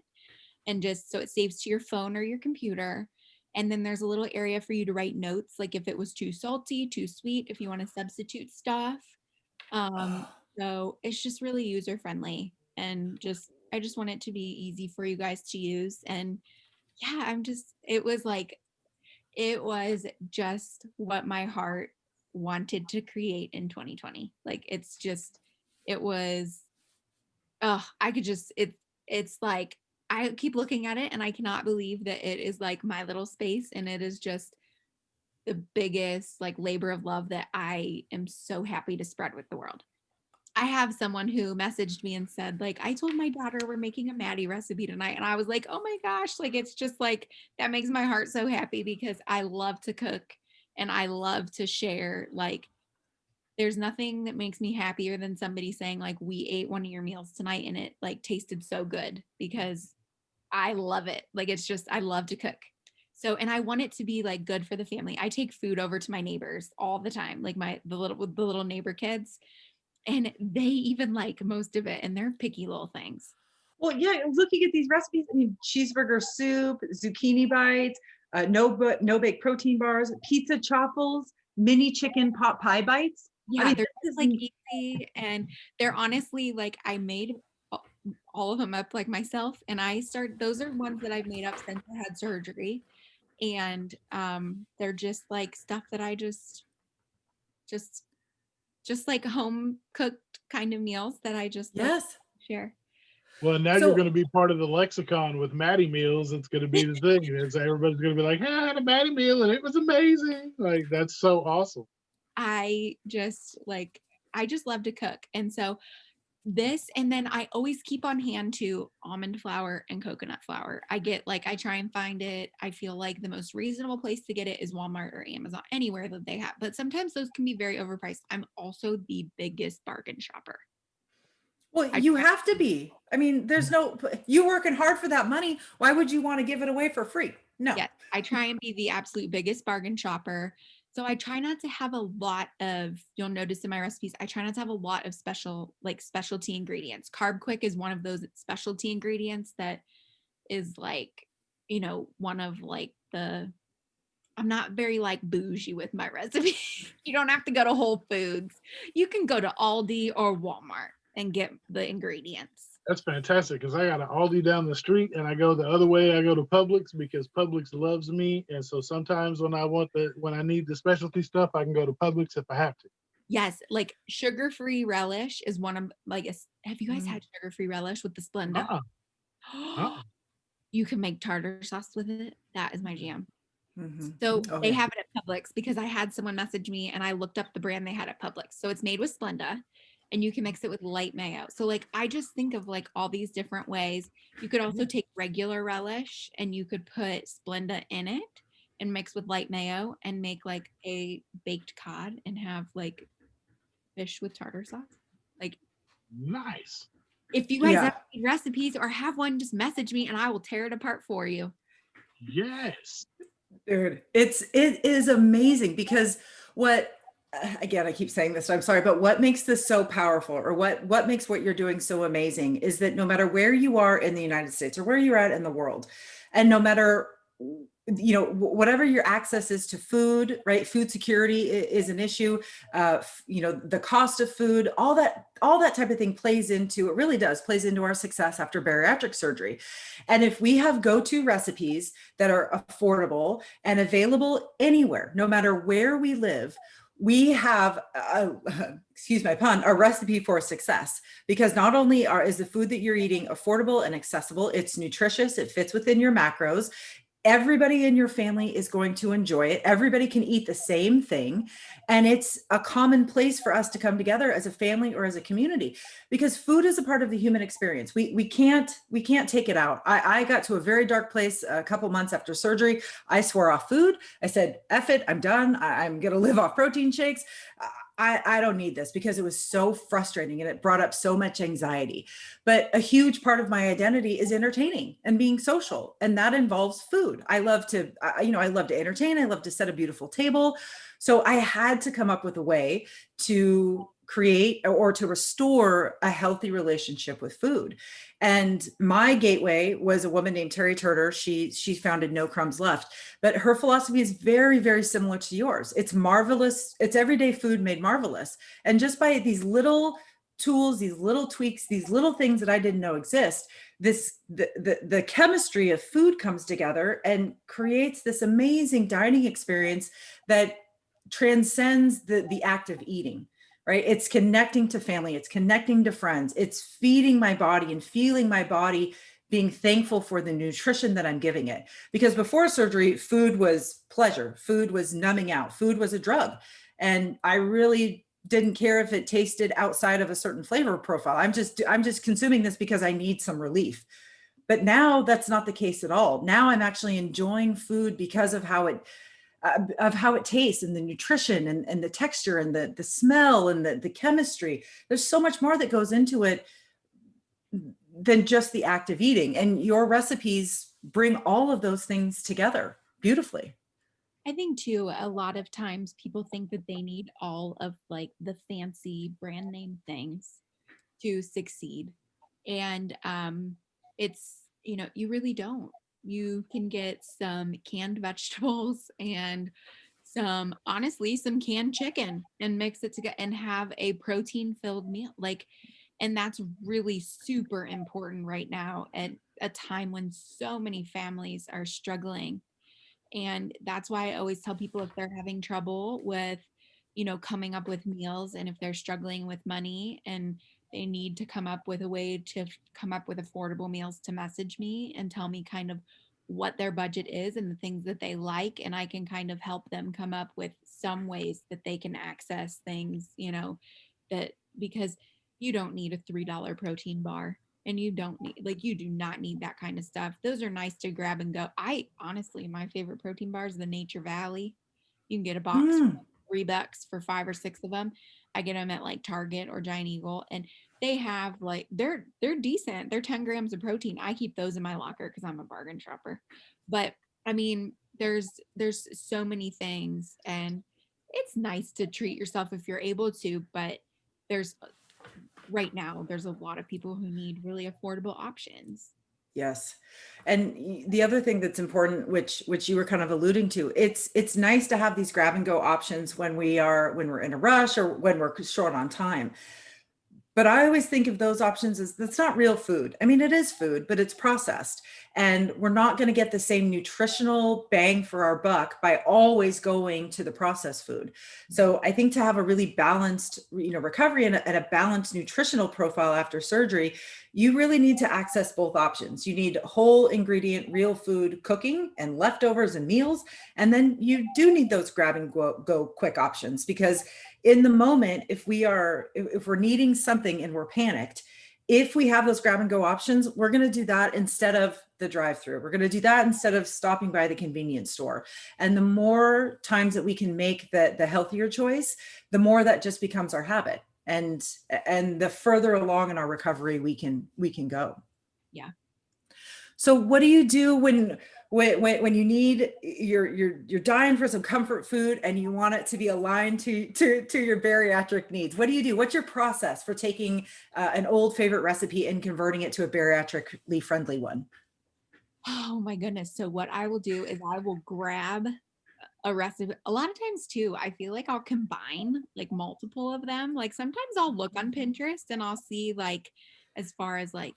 and just so it saves to your phone or your computer. And then there's a little area for you to write notes, like if it was too salty, too sweet, if you want to substitute stuff. So it's just really user friendly, and I just want it to be easy for you guys to use. And yeah, it was just what my heart wanted to create in 2020. Like it was, oh, it's like, I keep looking at it and I cannot believe that it is like my little space, and it is just the biggest like labor of love that I am so happy to spread with the world. I have someone who messaged me and said, like, I told my daughter we're making a Maddie recipe tonight. And I was like, oh my gosh, like, it's just like, that makes my heart so happy because I love to cook and I love to share. Like, there's nothing that makes me happier than somebody saying, like, we ate one of your meals tonight and it like tasted so good, because I love it. Like, it's just, I love to cook. So, and I want it to be like good for the family. I take food over to my neighbors all the time, like the little neighbor kids, and they even like most of it, and they're picky little things. Well, yeah, looking at these recipes, I mean, cheeseburger soup, zucchini bites, no bake protein bars, pizza chaffles, mini chicken pot pie bites. Yeah, I mean, they're just like easy, and they're honestly like, I made all of them up like myself, and those are ones that I've made up since I had surgery, and they're just like stuff that I just like home cooked kind of meals that I just like yes. share. Well, now So- you're going to be part of the lexicon with Maddie meals. It's going to be the thing. It's everybody's going to be like, hey, I had a Maddie meal and it was amazing. Like, that's so awesome. I just love to cook. And so and then I always keep on hand to almond flour and coconut flour. I try and find it. I feel like the most reasonable place to get it is Walmart or Amazon, anywhere that they have. But sometimes those can be very overpriced. I'm also the biggest bargain shopper. Well, you have to be. I mean, you working hard for that money. Why would you want to give it away for free? No. Yes, I try and be the absolute biggest bargain shopper. So I try not to have a lot of, you'll notice in my recipes, I try not to have a lot of specialty ingredients. Carb Quick is one of those specialty ingredients that is like, one of like I'm not very like bougie with my recipe. You don't have to go to Whole Foods. You can go to Aldi or Walmart and get the ingredients. That's fantastic, because I got an Aldi down the street and I go the other way. I go to Publix because Publix loves me. And so sometimes when I need the specialty stuff, I can go to Publix if I have to. Yes, like sugar-free relish is one of have you guys had sugar-free relish with the Splenda? You can make tartar sauce with it. That is my jam. Mm-hmm. So they have it at Publix, because I had someone message me and I looked up the brand they had at Publix. So it's made with Splenda, and you can mix it with light mayo. So like, I just think of like all these different ways. You could also take regular relish and you could put Splenda in it and mix with light mayo and make like a baked cod and have like fish with tartar sauce. Like, nice. if you guys have any recipes or have one, just message me and I will tear it apart for you. Yes. Dude, it is amazing, because again, I keep saying this, so I'm sorry, but what makes this so powerful, or what makes what you're doing so amazing, is that no matter where you are in the United States or where you're at in the world, and no matter, whatever your access is to food, right? Food security is an issue. The cost of food, all that type of thing plays into our success after bariatric surgery. And if we have go-to recipes that are affordable and available anywhere, no matter where we live, we have, excuse my pun, a recipe for success, because not only is the food that you're eating affordable and accessible, it's nutritious, it fits within your macros, Everybody in your family is going to enjoy it. Everybody can eat the same thing. And it's a common place for us to come together as a family or as a community, because food is a part of the human experience. We can't take it out. I got to a very dark place a couple months after surgery. I swore off food. I said, F it, I'm done. I'm going to live off protein shakes. I don't need this, because it was so frustrating and it brought up so much anxiety. But a huge part of my identity is entertaining and being social, and that involves food. I love to, I love to entertain. I love to set a beautiful table. So I had to come up with a way to create or to restore a healthy relationship with food. And my gateway was a woman named Terry Turter. She founded No Crumbs Left, but her philosophy is very, very similar to yours. It's marvelous. It's everyday food made marvelous. And just by these little tools, these little tweaks, these little things that I didn't know exist, the chemistry of food comes together and creates this amazing dining experience that transcends the act of eating. Right? It's connecting to family, it's connecting to friends, it's feeding my body and feeling my body, being thankful for the nutrition that I'm giving it. Because before surgery, food was pleasure, food was numbing out, food was a drug. And I really didn't care if it tasted outside of a certain flavor profile. I'm just consuming this because I need some relief. But now that's not the case at all. Now I'm actually enjoying food because of how it tastes, and the nutrition, and the texture, and the smell, and the chemistry. There's so much more that goes into it than just the act of eating. And your recipes bring all of those things together beautifully. I think too, a lot of times people think that they need all of like the fancy brand name things to succeed. And it's, you really don't. You can get some canned vegetables and honestly, some canned chicken and mix it together and have a protein filled meal. Like, and that's really super important right now at a time when so many families are struggling. And that's why I always tell people, if they're having trouble with, coming up with meals, and if they're struggling with money and they need to come up with a way to come up with affordable meals, to message me and tell me kind of what their budget is and the things that they like. And I can kind of help them come up with some ways that they can access things, that, because you don't need a $3 protein bar, and you don't need, like, you do not need that kind of stuff. Those are nice to grab and go. I honestly, my favorite protein bar is the Nature Valley. You can get a box for Mm, $3 for 5 or 6 of them. I get them at like Target or Giant Eagle, and they have like, they're decent. They're 10 grams of protein. I keep those in my locker because I'm a bargain shopper. But I mean, there's so many things, and it's nice to treat yourself if you're able to, but there's right now there's a lot of people who need really affordable options. yes. And the other thing that's important, which you were kind of alluding to, it's nice to have these grab and go options when we're in a rush or when we're short on time. But I always think of those options as, that's not real food. I mean, it is food, but it's processed. And we're not going to get the same nutritional bang for our buck by always going to the processed food. So I think to have a really balanced, recovery and a balanced nutritional profile after surgery, you really need to access both options. You need whole ingredient, real food cooking and leftovers and meals. And then you do need those grab and go quick options, because in the moment, if we're needing something and we're panicked, if we have those grab and go options, we're going to do that instead of the drive through. We're going to do that instead of stopping by the convenience store. And the more times that we can make the healthier choice, the more that just becomes our habit. And the further along in our recovery we can go. Yeah. So what do you do when you need, you're dying for some comfort food and you want it to be aligned to your bariatric needs? What do you do? What's your process for taking an old favorite recipe and converting it to a bariatrically friendly one? Oh my goodness. So what I will do is I will grab a recipe. A lot of times too, I feel like I'll combine like multiple of them. Like sometimes I'll look on Pinterest and I'll see like, as far as like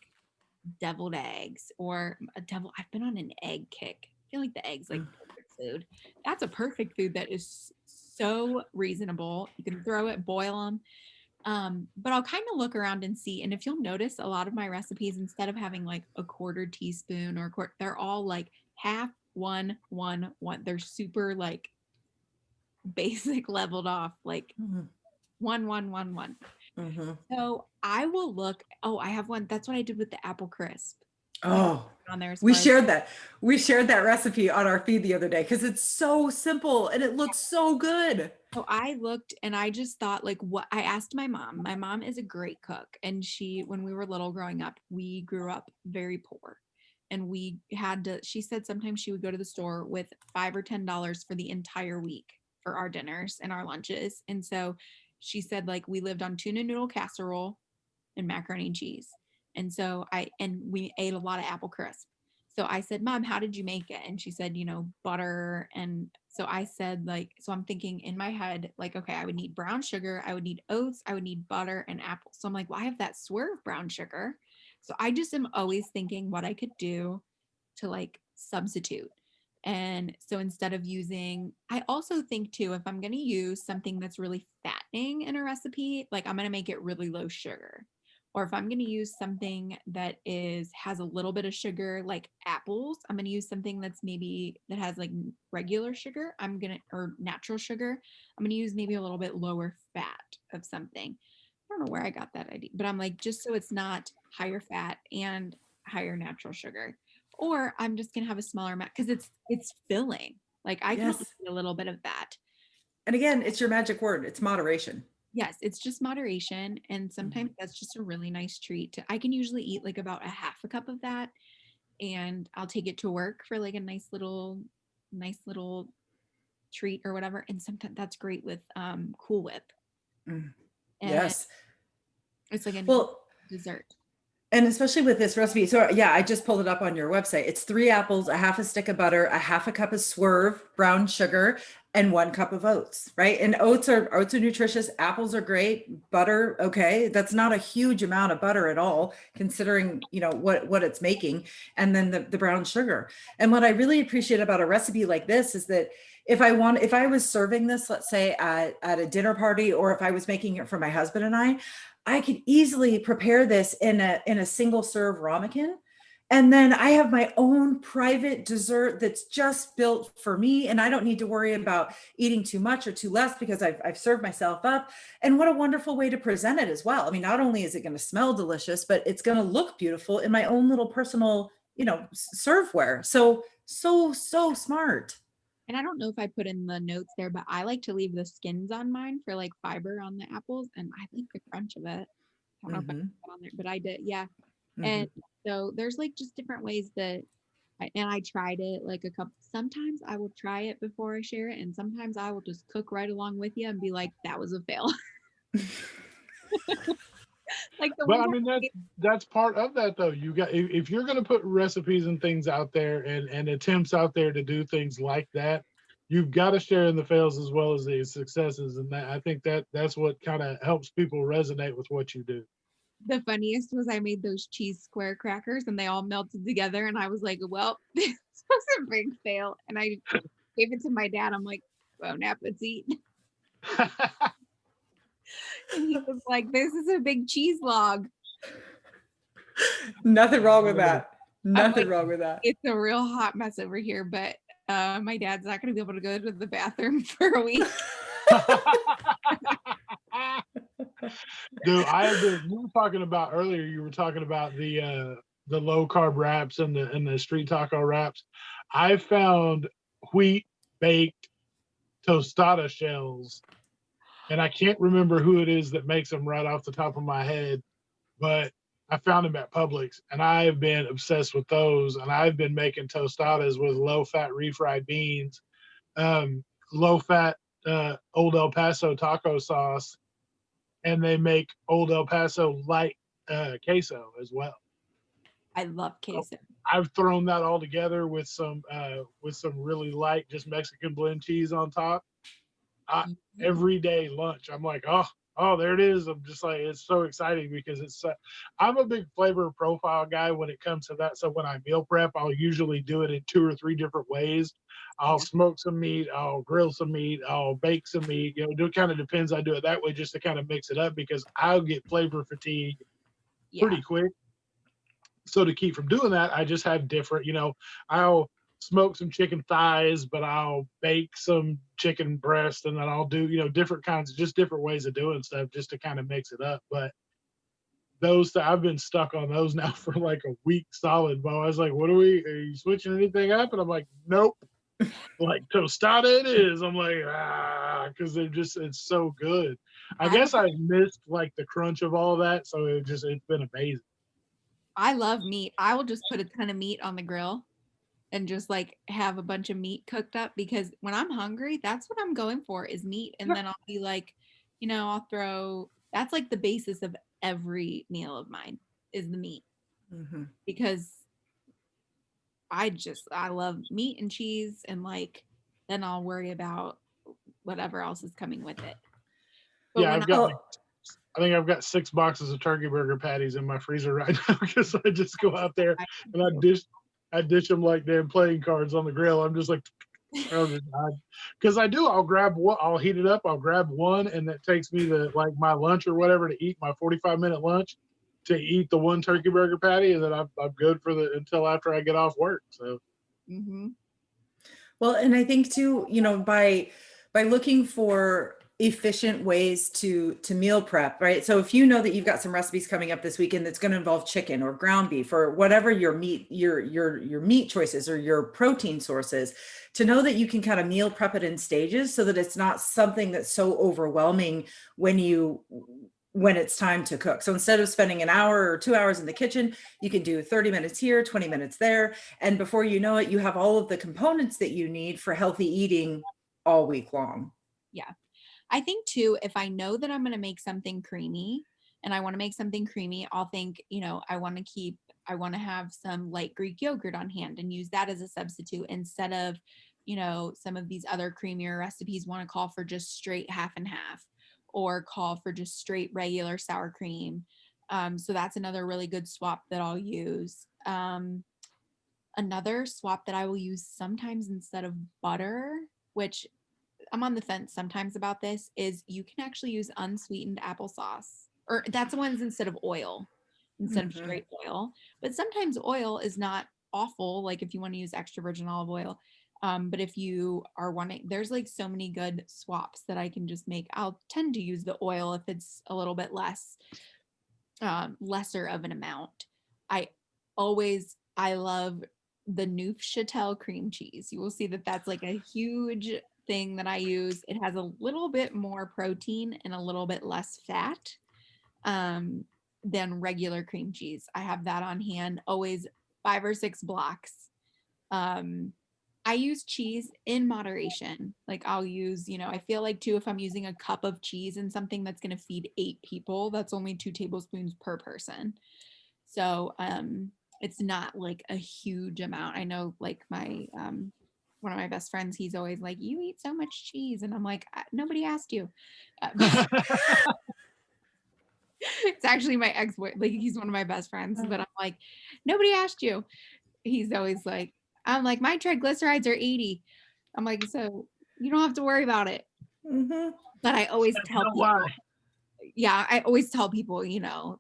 deviled eggs or I've been on an egg kick. I feel like the eggs like perfect food. That's a perfect food that is so reasonable. You can throw it, boil them. But I'll kind of look around and see. And if you'll notice, a lot of my recipes, instead of having like a quarter teaspoon or they're all like half 1, 1, 1. They're super like basic leveled off, like Mhm. 1, 1, 1, 1. Mhm. So I will look. Oh, I have one. That's what I did with the apple crisp. I have Oh, on there as we far as shared that. We shared that recipe on our feed the other day because it's so simple and it looks so good. so I looked and I just thought like what I asked my mom. My mom is a great cook and she when we were little growing up, we grew up very poor. And we had to she said sometimes she would go to the store with $5 or $10 for the entire week for our dinners and our lunches. And so she said like we lived on tuna noodle casserole and macaroni and cheese. And so we ate a lot of apple crisp. So I said, Mom, how did you make it? And she said, butter. And so I said, like, so I'm thinking in my head, like, okay, I would need brown sugar, I would need oats, I would need butter and apples. So I'm like, well, I have that Swerve brown sugar. So I just am always thinking what I could do to like substitute. And so instead of I also think too, if I'm going to use something that's really fattening in a recipe, like I'm going to make it really low sugar. Or if I'm going to use something that has a little bit of sugar, like apples, I'm going to use something that has like regular sugar. Or natural sugar. I'm going to use maybe a little bit lower fat of something. I don't know where I got that idea, but I'm like, just so it's not higher fat and higher natural sugar. Or I'm just gonna have a smaller amount because it's filling. Like I can only Yes. eat a little bit of that. And again, it's your magic word. It's moderation. Yes, it's just moderation. And sometimes that's just a really nice treat. I can usually eat like about a half a cup of that and I'll take it to work for like a nice little treat or whatever. And sometimes that's great with Cool Whip. Mm. And Yes. it's like a Well, dessert. and especially with this recipe. So yeah, I just pulled it up on your website. It's 3 apples, a half a stick of butter, a half a cup of Swerve brown sugar, and 1 cup of oats, right? And oats are nutritious. Apples are great. Butter, okay. That's not a huge amount of butter at all, considering, what it's making. And then the brown sugar. And what I really appreciate about a recipe like this is that if I was serving this, let's say at a dinner party, or if I was making it for my husband and I could easily prepare this in a single serve ramekin. And then I have my own private dessert that's just built for me. And I don't need to worry about eating too much or too less because I've served myself up. And what a wonderful way to present it as well. I mean, not only is it going to smell delicious, but it's going to look beautiful in my own little personal, serveware. So smart. And I don't know if I put in the notes there, but I like to leave the skins on mine for like fiber on the apples, and I like the crunch of it. I don't know if I put Mm-hmm. that on there, but I did, yeah. Mm-hmm. And so there's like just different ways and I tried it like a couple. Sometimes I will try it before I share it, and sometimes I will just cook right along with you and be like, "That was a fail." Like the But one I time. mean that's part of that though. You got if you're going to put recipes and things out there and attempts out there to do things like that, you've got to share in the fails as well as the successes, and I think that's what kind of helps people resonate with what you do. The funniest was I made those cheese square crackers and they all melted together, and I was like, "Well, this was a big fail." And I gave it to my dad. I'm like, "Bon appetit." And he was like, "This is a big cheese log." Nothing wrong with that. I'm Nothing like, wrong with that. it's a real hot mess over here, but my dad's not going to be able to go to the bathroom for a week. Dude, you were talking about earlier. You were talking about the low carb wraps and the street taco wraps. I found wheat baked tostada shells, and I can't remember who it is that makes them right off the top of my head, but I found them at Publix, and I've been obsessed with those. And I've been making tostadas with low fat refried beans, low fat Old El Paso taco sauce, and they make Old El Paso light queso as well. I love queso. I've thrown that all together with some really light just Mexican blend cheese on top. Everyday lunch, I'm like, oh, there it is. I'm just like, it's so exciting because I'm a big flavor profile guy when it comes to that. So when I meal prep, I'll usually do it in 2 or 3 different ways. I'll smoke some meat, I'll grill some meat, I'll bake some meat. It kind of depends. I do it that way just to kind of mix it up because I'll get flavor fatigue pretty quick. So to keep from doing that, I just have different, I'll smoke some chicken thighs, but I'll bake some chicken breast, and then I'll do, different kinds, just different ways of doing stuff just to kind of mix it up. But I've been stuck on those now for like a week solid. But I was like, are you switching anything up? And I'm like, nope. Like tostada it is. I'm like, because it's so good. I guess I missed like the crunch of all that. So it's been amazing. I love meat. I will just put a ton of meat on the grill and just like have a bunch of meat cooked up, because when I'm hungry, that's what I'm going for is meat. And then I'll be like, that's like the basis of every meal of mine is the meat, because I love meat and cheese, and like, then I'll worry about whatever else is coming with it. But I think I've got 6 boxes of turkey burger patties in my freezer right now because I just go out there and I dish them like damn playing cards on the grill. I'm just like, because I'll heat it up, I'll grab one, and that takes me to like my lunch or whatever to eat my 45-minute lunch to eat the one turkey burger patty, and then I'm good for until after I get off work. So. Well, and I think too, by looking for efficient ways to meal prep, right? So if you know that you've got some recipes coming up this weekend that's going to involve chicken or ground beef or whatever your meat, your meat choices or your protein sources, to know that you can kind of meal prep it in stages so that it's not something that's so overwhelming when it's time to cook. So instead of spending an hour or 2 hours in the kitchen, you can do 30 minutes here, 20 minutes there. And before you know it, you have all of the components that you need for healthy eating all week long. Yeah. I think too, if I know that I'm going to make something creamy and I want to make something creamy, I'll think, I want to have some light Greek yogurt on hand and use that as a substitute instead of, some of these other creamier recipes want to call for just straight half and half or call for just straight regular sour cream. So that's another really good swap that I'll use. Another swap that I will use sometimes instead of butter, which I'm on the fence sometimes about this, is you can actually use unsweetened applesauce, or that's the ones instead of oil, instead of straight oil. But sometimes oil is not awful, like if you want to use extra virgin olive oil. But if you are wanting, there's like so many good swaps that I can just make. I'll tend to use the oil if it's a little bit lesser of an amount. I love the Neufchâtel cream cheese. You will see that that's like a huge thing that I use. It has a little bit more protein and a little bit less fat than regular cream cheese. I have that on hand, always 5 or 6 blocks. I use cheese in moderation. Like I'll use, I feel like too, if I'm using a cup of cheese in something that's going to feed 8 people, that's only 2 tablespoons per person. So it's not like a huge amount. I know like my one of my best friends, he's always like, you eat so much cheese. And I'm like, nobody asked you. It's actually my ex-boy, like he's one of my best friends, but I'm like, nobody asked you. He's always like, I'm like, my triglycerides are 80. I'm like, so you don't have to worry about it. But I always tell people, I always tell people,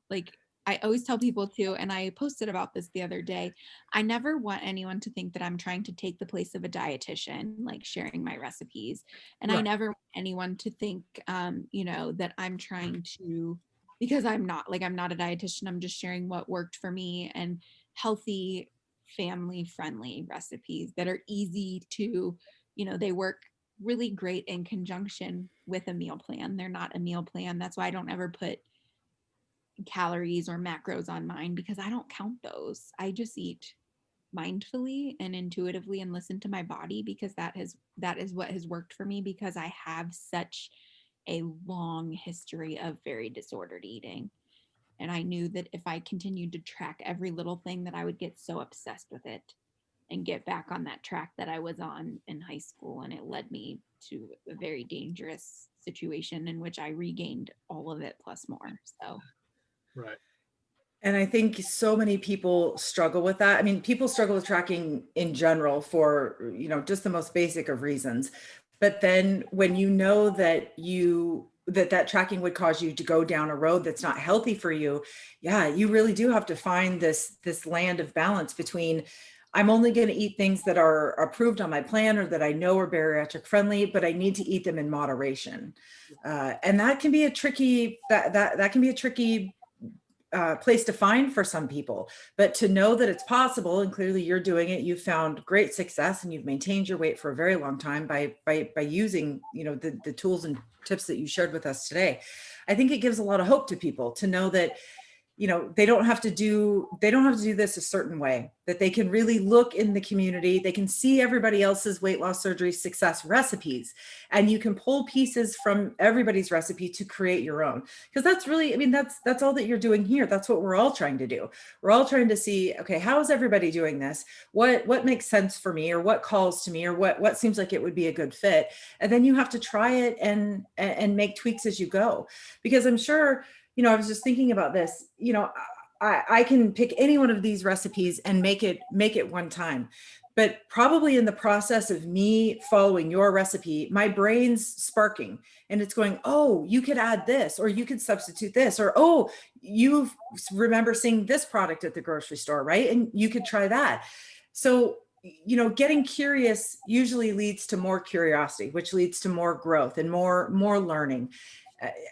like I always tell people too, and I posted about this the other day, I never want anyone to think that I'm trying to take the place of a dietitian, like sharing my recipes. And I never want anyone to think, that I'm trying to, because I'm not a dietitian. I'm just sharing what worked for me, and healthy, family friendly recipes that are easy to, they work really great in conjunction with a meal plan. They're not a meal plan. That's why I don't ever put calories or macros on mine, because I don't count those. I just eat mindfully and intuitively and listen to my body, because that is what has worked for me, because I have such a long history of very disordered eating. And I knew that if I continued to track every little thing, that I would get so obsessed with it and get back on that track that I was on in high school. And it led me to a very dangerous situation in which I regained all of it plus more. So. Right. And I think so many people struggle with that. I mean, people struggle with tracking in general for, just the most basic of reasons. But then when you know that that tracking would cause you to go down a road that's not healthy for you, you really do have to find this land of balance between I'm only going to eat things that are approved on my plan or that I know are bariatric friendly, but I need to eat them in moderation. And that can be a tricky, that can be a tricky place to find for some people, but to know that it's possible, and clearly you're doing it, you've found great success and you've maintained your weight for a very long time by using, the tools and tips that you shared with us today. I think it gives a lot of hope to people to know that they don't have to do this a certain way, that they can really look in the community, they can see everybody else's weight loss surgery success recipes, and you can pull pieces from everybody's recipe to create your own. Because that's really, that's all that you're doing here. That's what we're all trying to do. We're all trying to see, okay, how is everybody doing this? What makes sense for me, or what calls to me, or what seems like it would be a good fit? And then you have to try it and make tweaks as you go. Because I'm sure, I was just thinking about this, I can pick any one of these recipes and make it one time. But probably in the process of me following your recipe, my brain's sparking and it's going, oh, you could add this, or you could substitute this, or, oh, you remember seeing this product at the grocery store, right? And you could try that. So, getting curious usually leads to more curiosity, which leads to more growth and more learning.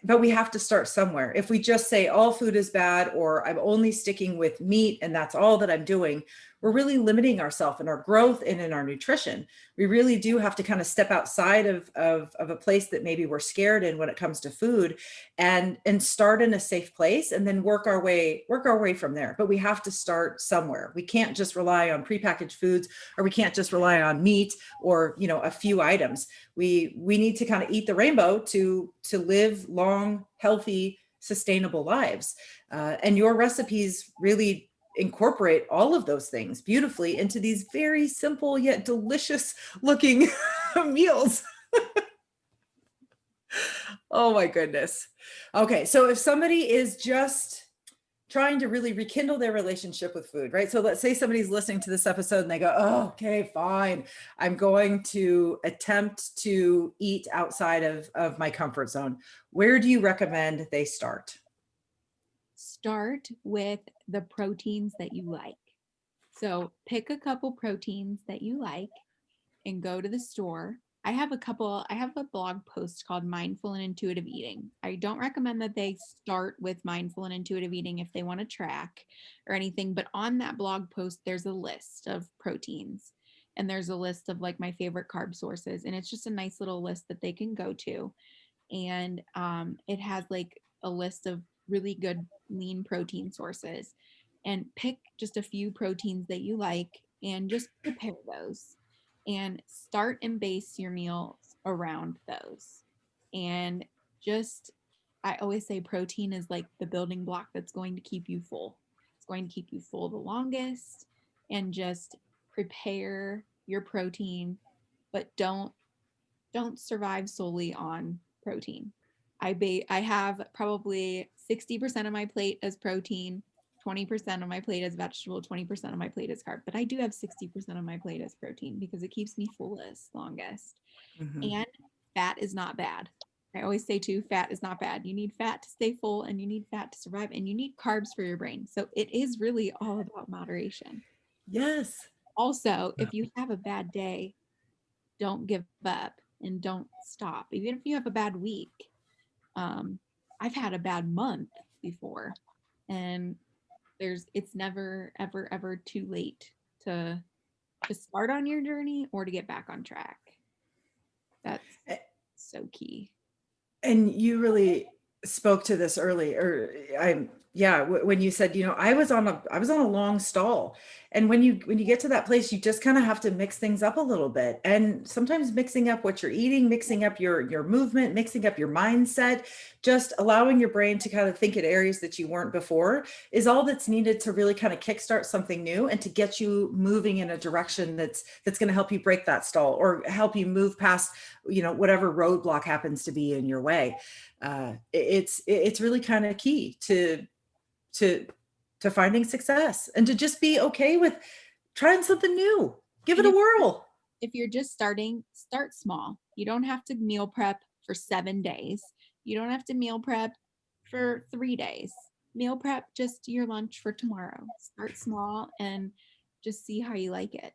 But we have to start somewhere. If we just say all food is bad, or I'm only sticking with meat and that's all that I'm doing, we're really limiting ourselves in our growth and in our nutrition. We really do have to kind of step outside of a place that maybe we're scared in when it comes to food, and start in a safe place, and then work our way from there. But we have to start somewhere. We can't just rely on prepackaged foods, or we can't just rely on meat, or a few items. We need to kind of eat the rainbow to live long, healthy, sustainable lives. And your recipes really incorporate all of those things beautifully into these very simple yet delicious looking meals. Oh my goodness. Okay, so if somebody is just trying to really rekindle their relationship with food, right? So let's say somebody's listening to this episode and they go, oh, okay, fine. I'm going to attempt to eat outside of my comfort zone. Where do you recommend they start? Start with the proteins that you like. So pick a couple proteins that you like and go to the store. I have a blog post called Mindful and Intuitive Eating. I don't recommend that they start with mindful and intuitive eating if they want to track or anything, but on that blog post, there's a list of proteins and there's a list of like my favorite carb sources. And it's just a nice little list that they can go to. And it has like a list of really good lean protein sources, and pick just a few proteins that you like and just prepare those and start and base your meals around those. And just, I always say protein is like the building block that's going to keep you full. It's going to keep you full the longest, and just prepare your protein, but don't survive solely on protein. I have probably 60% of my plate as protein, 20% of my plate as vegetable, 20% of my plate as carb. But I do have 60% of my plate as protein because it keeps me fullest longest. Mm-hmm. And fat is not bad. I always say too, fat is not bad. You need fat to stay full, and you need fat to survive, and you need carbs for your brain. So it is really all about moderation. Yes. Also, if you have a bad day, don't give up and don't stop. Even if you have a bad week. I've had a bad month before, and it's never ever too late to start on your journey or to get back on track. That's so key. And you really spoke to this earlier. When you said, I was on a long stall, and when you get to that place, you just kind of have to mix things up a little bit. And sometimes mixing up what you're eating, mixing up your movement, mixing up your mindset, just allowing your brain to kind of think in areas that you weren't before is all that's needed to really kind of kickstart something new and to get you moving in a direction that's going to help you break that stall, or help you move past, whatever roadblock happens to be in your way. It's really kind of key to finding success, and to just be okay with trying something new. Give it a whirl. If you're just starting, start small. You don't have to meal prep for 7 days. You don't have to meal prep for 3 days. Meal prep just your lunch for tomorrow. Start small and just see how you like it.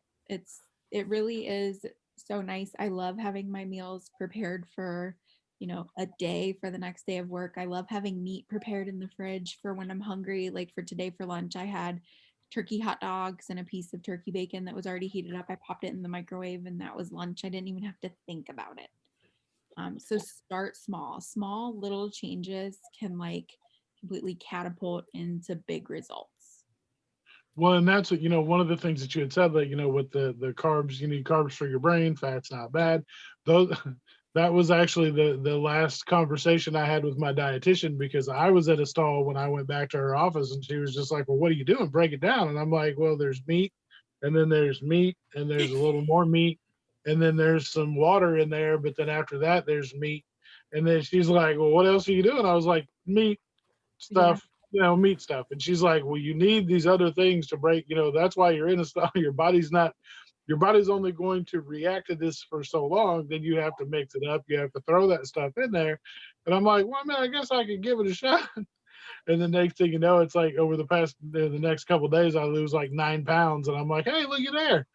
It really is so nice. I love having my meals prepared for, a day for the next day of work. I love having meat prepared in the fridge for when I'm hungry. Like for today for lunch, I had turkey hot dogs and a piece of turkey bacon that was already heated up. I popped it in the microwave and that was lunch. I didn't even have to think about it. So start small. Small little changes can like completely catapult into big results. Well, and that's what, one of the things that you had said, like, with the carbs, you need carbs for your brain, fat's not bad. Those, that was actually the last conversation I had with my dietitian, because I was at a stall when I went back to her office and she was just like, well, what are you doing? Break it down. And I'm like, well, there's meat, and then there's meat, and there's a little more meat, and then there's some water in there, but then after that, there's meat. And then she's like, well, what else are you doing? I was like, meat Yeah. stuff, meat stuff. And she's like, well, you need these other things to break, that's why you're in a stall. Your body's only going to react to this for so long. Then you have to mix it up. You have to throw that stuff in there. And I'm like, well, man, I guess I could give it a shot. And the next thing you know, it's like over the next couple of days, I lose like 9 pounds. And I'm like, hey, look at there.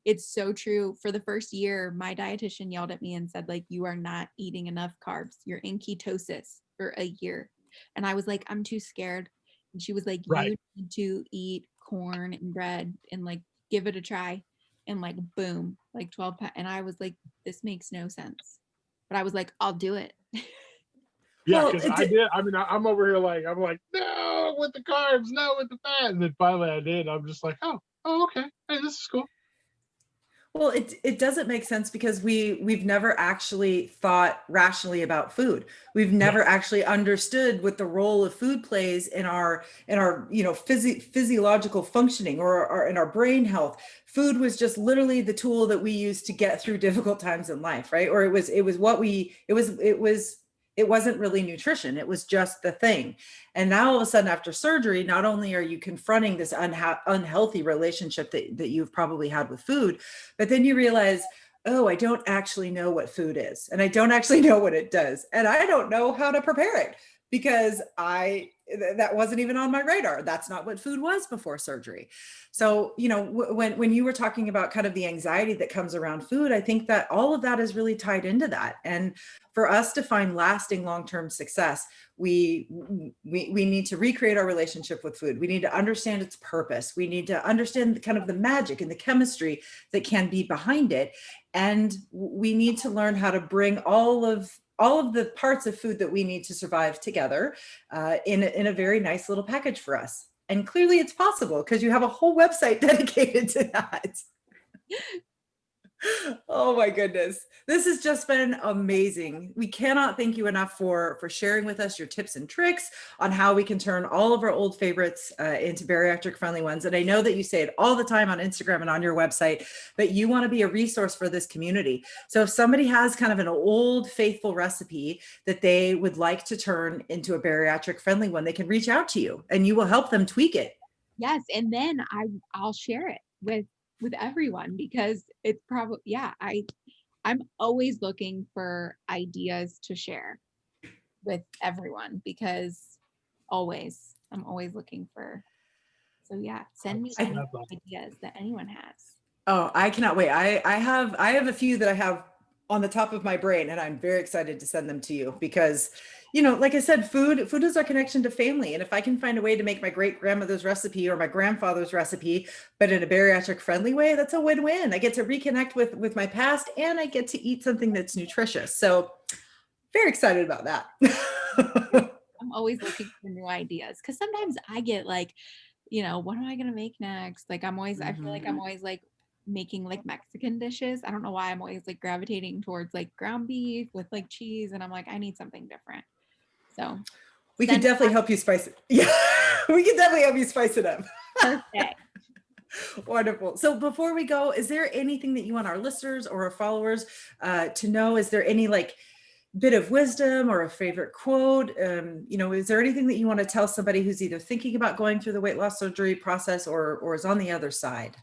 It's so true. For the first year, my dietitian yelled at me and said, like, you are not eating enough carbs. You're in ketosis for a year. And I was like, I'm too scared. And she was like, Right. you need to eat corn and bread and like give it a try. And like, boom, like 12 pounds. And I was like, this makes no sense. But I was like, I'll do it. Yeah, Well, because I did. I mean, I'm over here like, I'm like, no with the carbs, no with the fat. And then finally I did. I'm just like, oh, okay. Hey, this is cool. Well, it doesn't make sense because we've never actually thought rationally about food. We've never actually understood what the role of food plays in our physiological functioning or in our brain health. Food was just literally the tool that we used to get through difficult times in life, right? Or it wasn't really nutrition. It was just the thing. And now all of a sudden after surgery, not only are you confronting this unhealthy relationship that you've probably had with food, but then you realize, oh, I don't actually know what food is, and I don't actually know what it does, and I don't know how to prepare it because that wasn't even on my radar. That's not what food was before surgery. So, when you were talking about kind of the anxiety that comes around food, I think that all of that is really tied into that. And for us to find lasting long-term success, we need to recreate our relationship with food. We need to understand its purpose. We need to understand kind of the magic and the chemistry that can be behind it. And we need to learn how to bring all of the parts of food that we need to survive together in a very nice little package for us. And clearly it's possible because you have a whole website dedicated to that. Oh my goodness. This has just been amazing. We cannot thank you enough for sharing with us your tips and tricks on how we can turn all of our old favorites into bariatric friendly ones. And I know that you say it all the time on Instagram and on your website, but you want to be a resource for this community. So if somebody has kind of an old faithful recipe that they would like to turn into a bariatric friendly one, they can reach out to you and you will help them tweak it. Yes. And then I'll share it with everyone because it's probably, I'm always looking for ideas to share with everyone because I'm always looking for, so yeah, send me any ideas that anyone has. Oh, I cannot wait. I have a few that I have on the top of my brain, and I'm very excited to send them to you because, like I said, food is our connection to family. And if I can find a way to make my great grandmother's recipe or my grandfather's recipe, but in a bariatric friendly way, that's a win-win. I get to reconnect with my past and I get to eat something that's nutritious. So very excited about that. I'm always looking for new ideas because sometimes I get like, what am I going to make next? Like I feel like I'm always like making like Mexican dishes. I don't know why I'm always like gravitating towards like ground beef with like cheese. And I'm like, I need something different. So we could definitely help you spice it. Yeah, we can definitely help you spice it up. Perfect. Wonderful. So before we go, is there anything that you want our listeners or our followers to know? Is there any like bit of wisdom or a favorite quote? Is there anything that you want to tell somebody who's either thinking about going through the weight loss surgery process or is on the other side?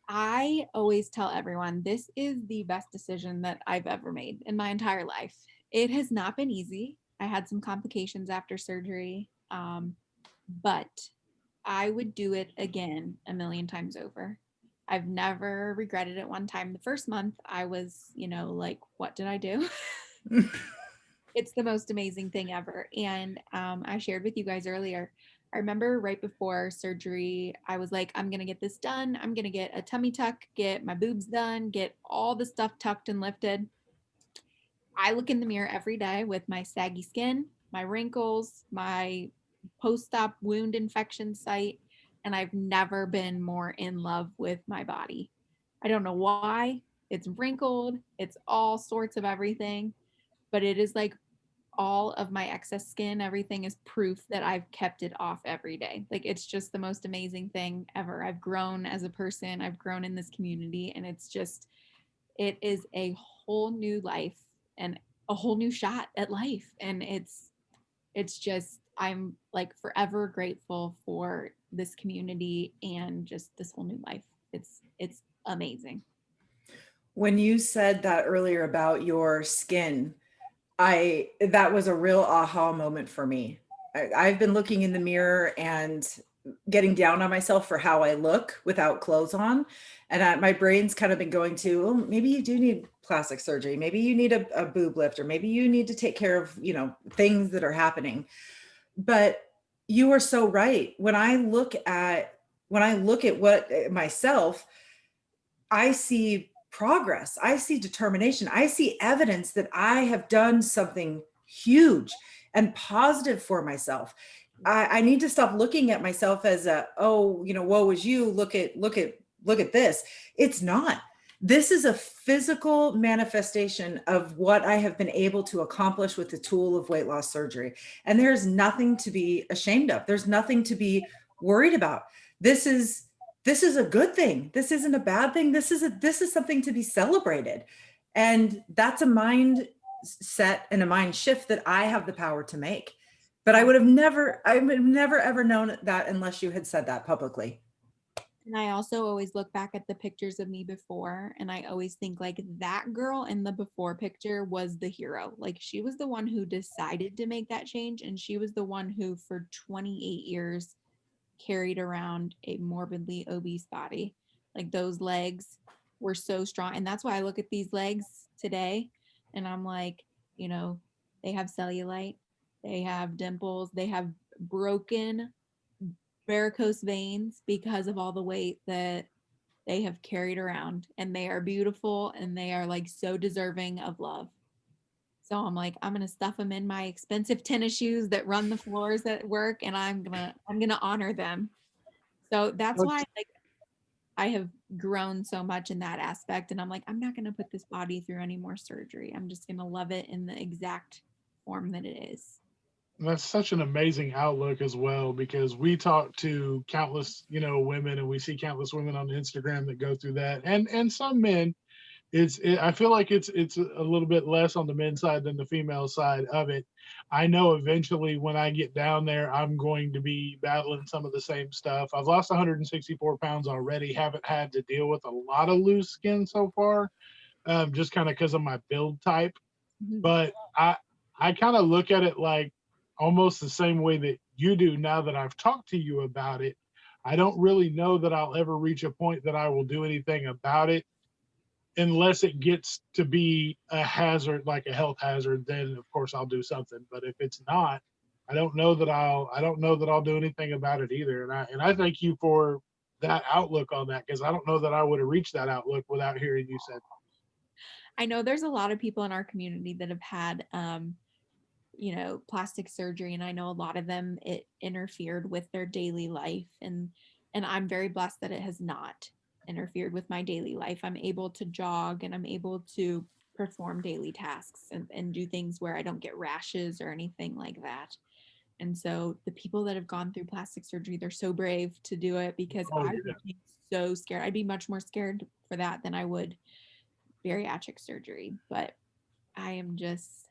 I always tell everyone this is the best decision that I've ever made in my entire life. It has not been easy. I had some complications after surgery, but I would do it again a million times over. I've never regretted it one time. The first month I was, like, what did I do? It's the most amazing thing ever. And I shared with you guys earlier. I remember right before surgery, I was like, I'm going to get this done. I'm going to get a tummy tuck, get my boobs done, get all the stuff tucked and lifted. I look in the mirror every day with my saggy skin, my wrinkles, my post-op wound infection site, and I've never been more in love with my body. I don't know why. It's wrinkled, it's all sorts of everything, but it is like all of my excess skin, everything is proof that I've kept it off every day. Like, it's just the most amazing thing ever. I've grown as a person, I've grown in this community, and it is a whole new life and a whole new shot at life. And it's just, I'm like forever grateful for this community and just this whole new life. It's amazing. When you said that earlier about your skin, that was a real aha moment for me. I've been looking in the mirror and getting down on myself for how I look without clothes on. And my brain's kind of been going to, oh, maybe you do need plastic surgery. Maybe you need a boob lift, or maybe you need to take care of, things that are happening. But you are so right. When I look at what myself, I see progress. I see determination. I see evidence that I have done something huge and positive for myself. I need to stop looking at myself as woe is you. Look at this. It's not. This is a physical manifestation of what I have been able to accomplish with the tool of weight loss surgery. And there's nothing to be ashamed of. There's nothing to be worried about. This is a good thing. This isn't a bad thing. This is something to be celebrated. And that's a mindset and a mind shift that I have the power to make. But I would have never ever known that unless you had said that publicly. And I also always look back at the pictures of me before, and I always think like that girl in the before picture was the hero. Like, she was the one who decided to make that change, and she was the one who for 28 years carried around a morbidly obese body. Like, those legs were so strong. And that's why I look at these legs today and I'm like, they have cellulite, they have dimples, they have broken varicose veins because of all the weight that they have carried around, and they are beautiful and they are like so deserving of love. So I'm like, I'm gonna stuff them in my expensive tennis shoes that run the floors at work, and I'm gonna honor them. So that's why, like, I have grown so much in that aspect, and I'm like, I'm not gonna put this body through any more surgery. I'm just gonna love it in the exact form that it is. That's such an amazing outlook as well, because we talk to countless, women, and we see countless women on Instagram that go through that, and some men. I feel like it's a little bit less on the men's side than the female side of it. I know eventually when I get down there, I'm going to be battling some of the same stuff. I've lost 164 pounds already. Haven't had to deal with a lot of loose skin so far, just kind of because of my build type. Mhm. But I kind of look at it like almost the same way that you do now that I've talked to you about it. I don't really know that I'll ever reach a point that I will do anything about it unless it gets to be a hazard, like a health hazard. Then of course I'll do something. But if it's not, I don't know that I'll do anything about it either. And I thank you for that outlook on that, because I don't know that I would have reached that outlook without hearing you say that. I know there's a lot of people in our community that have had plastic surgery, and I know a lot of them, it interfered with their daily life, and I'm very blessed that it has not interfered with my daily life. I'm able to jog and I'm able to perform daily tasks and do things where I don't get rashes or anything like that. And so the people that have gone through plastic surgery, they're so brave to do it, because Oh I yeah. would be so scared. I'd be much more scared for that than I would bariatric surgery. But I am just,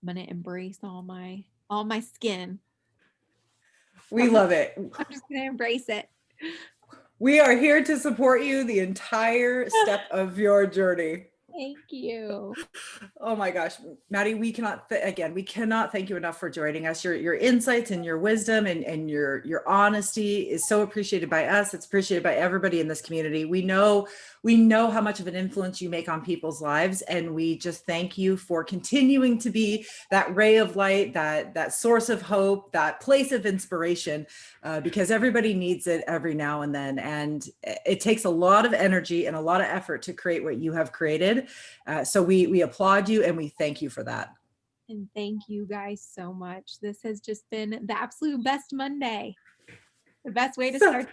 I'm gonna embrace all my skin. We love it. I'm just gonna embrace it. We are here to support you the entire step of your journey. Thank you. Oh my gosh, Maddie, we cannot we cannot thank you enough for joining us. Your insights and your wisdom and your honesty is so appreciated by us. It's appreciated by everybody in this community. We know how much of an influence you make on people's lives, and we just thank you for continuing to be that ray of light, that source of hope, that place of inspiration, because everybody needs it every now and then, and it takes a lot of energy and a lot of effort to create what you have created. So we applaud you and we thank you for that. And thank you guys so much. This has just been the absolute best Monday. The best way to start.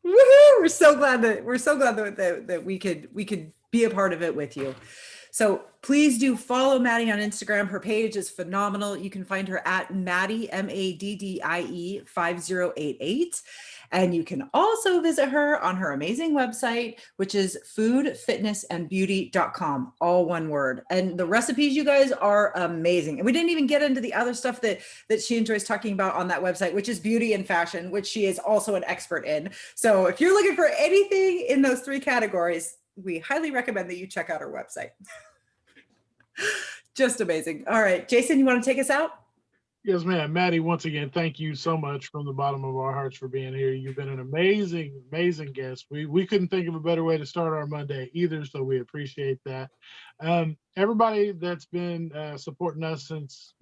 Woohoo! We're so glad that we could be a part of it with you. So please do follow Maddie on Instagram. Her page is phenomenal. You can find her at Maddie, Maddie 5088. And you can also visit her on her amazing website, which is foodfitnessandbeauty.com, all one word. And the recipes, you guys, are amazing. And we didn't even get into the other stuff that she enjoys talking about on that website, which is beauty and fashion, which she is also an expert in. So if you're looking for anything in those three categories, we highly recommend that you check out our website. Just amazing. All right, Jason, you want to take us out? Yes, ma'am. Maddie, once again, thank you so much from the bottom of our hearts for being here. You've been an amazing, amazing guest. We couldn't think of a better way to start our Monday either, so we appreciate that. Everybody that's been supporting us since,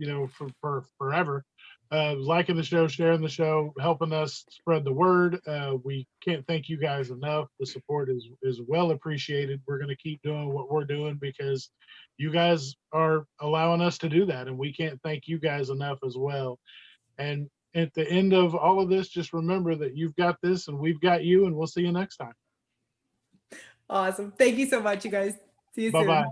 for forever, liking the show, sharing the show, helping us spread the word. We can't thank you guys enough. The support is well appreciated. We're going to keep doing what we're doing because you guys are allowing us to do that, and we can't thank you guys enough as well. And at the end of all of this, just remember that you've got this and we've got you, and we'll see you next time. Awesome. Thank you so much, you guys. See you soon. Bye-bye.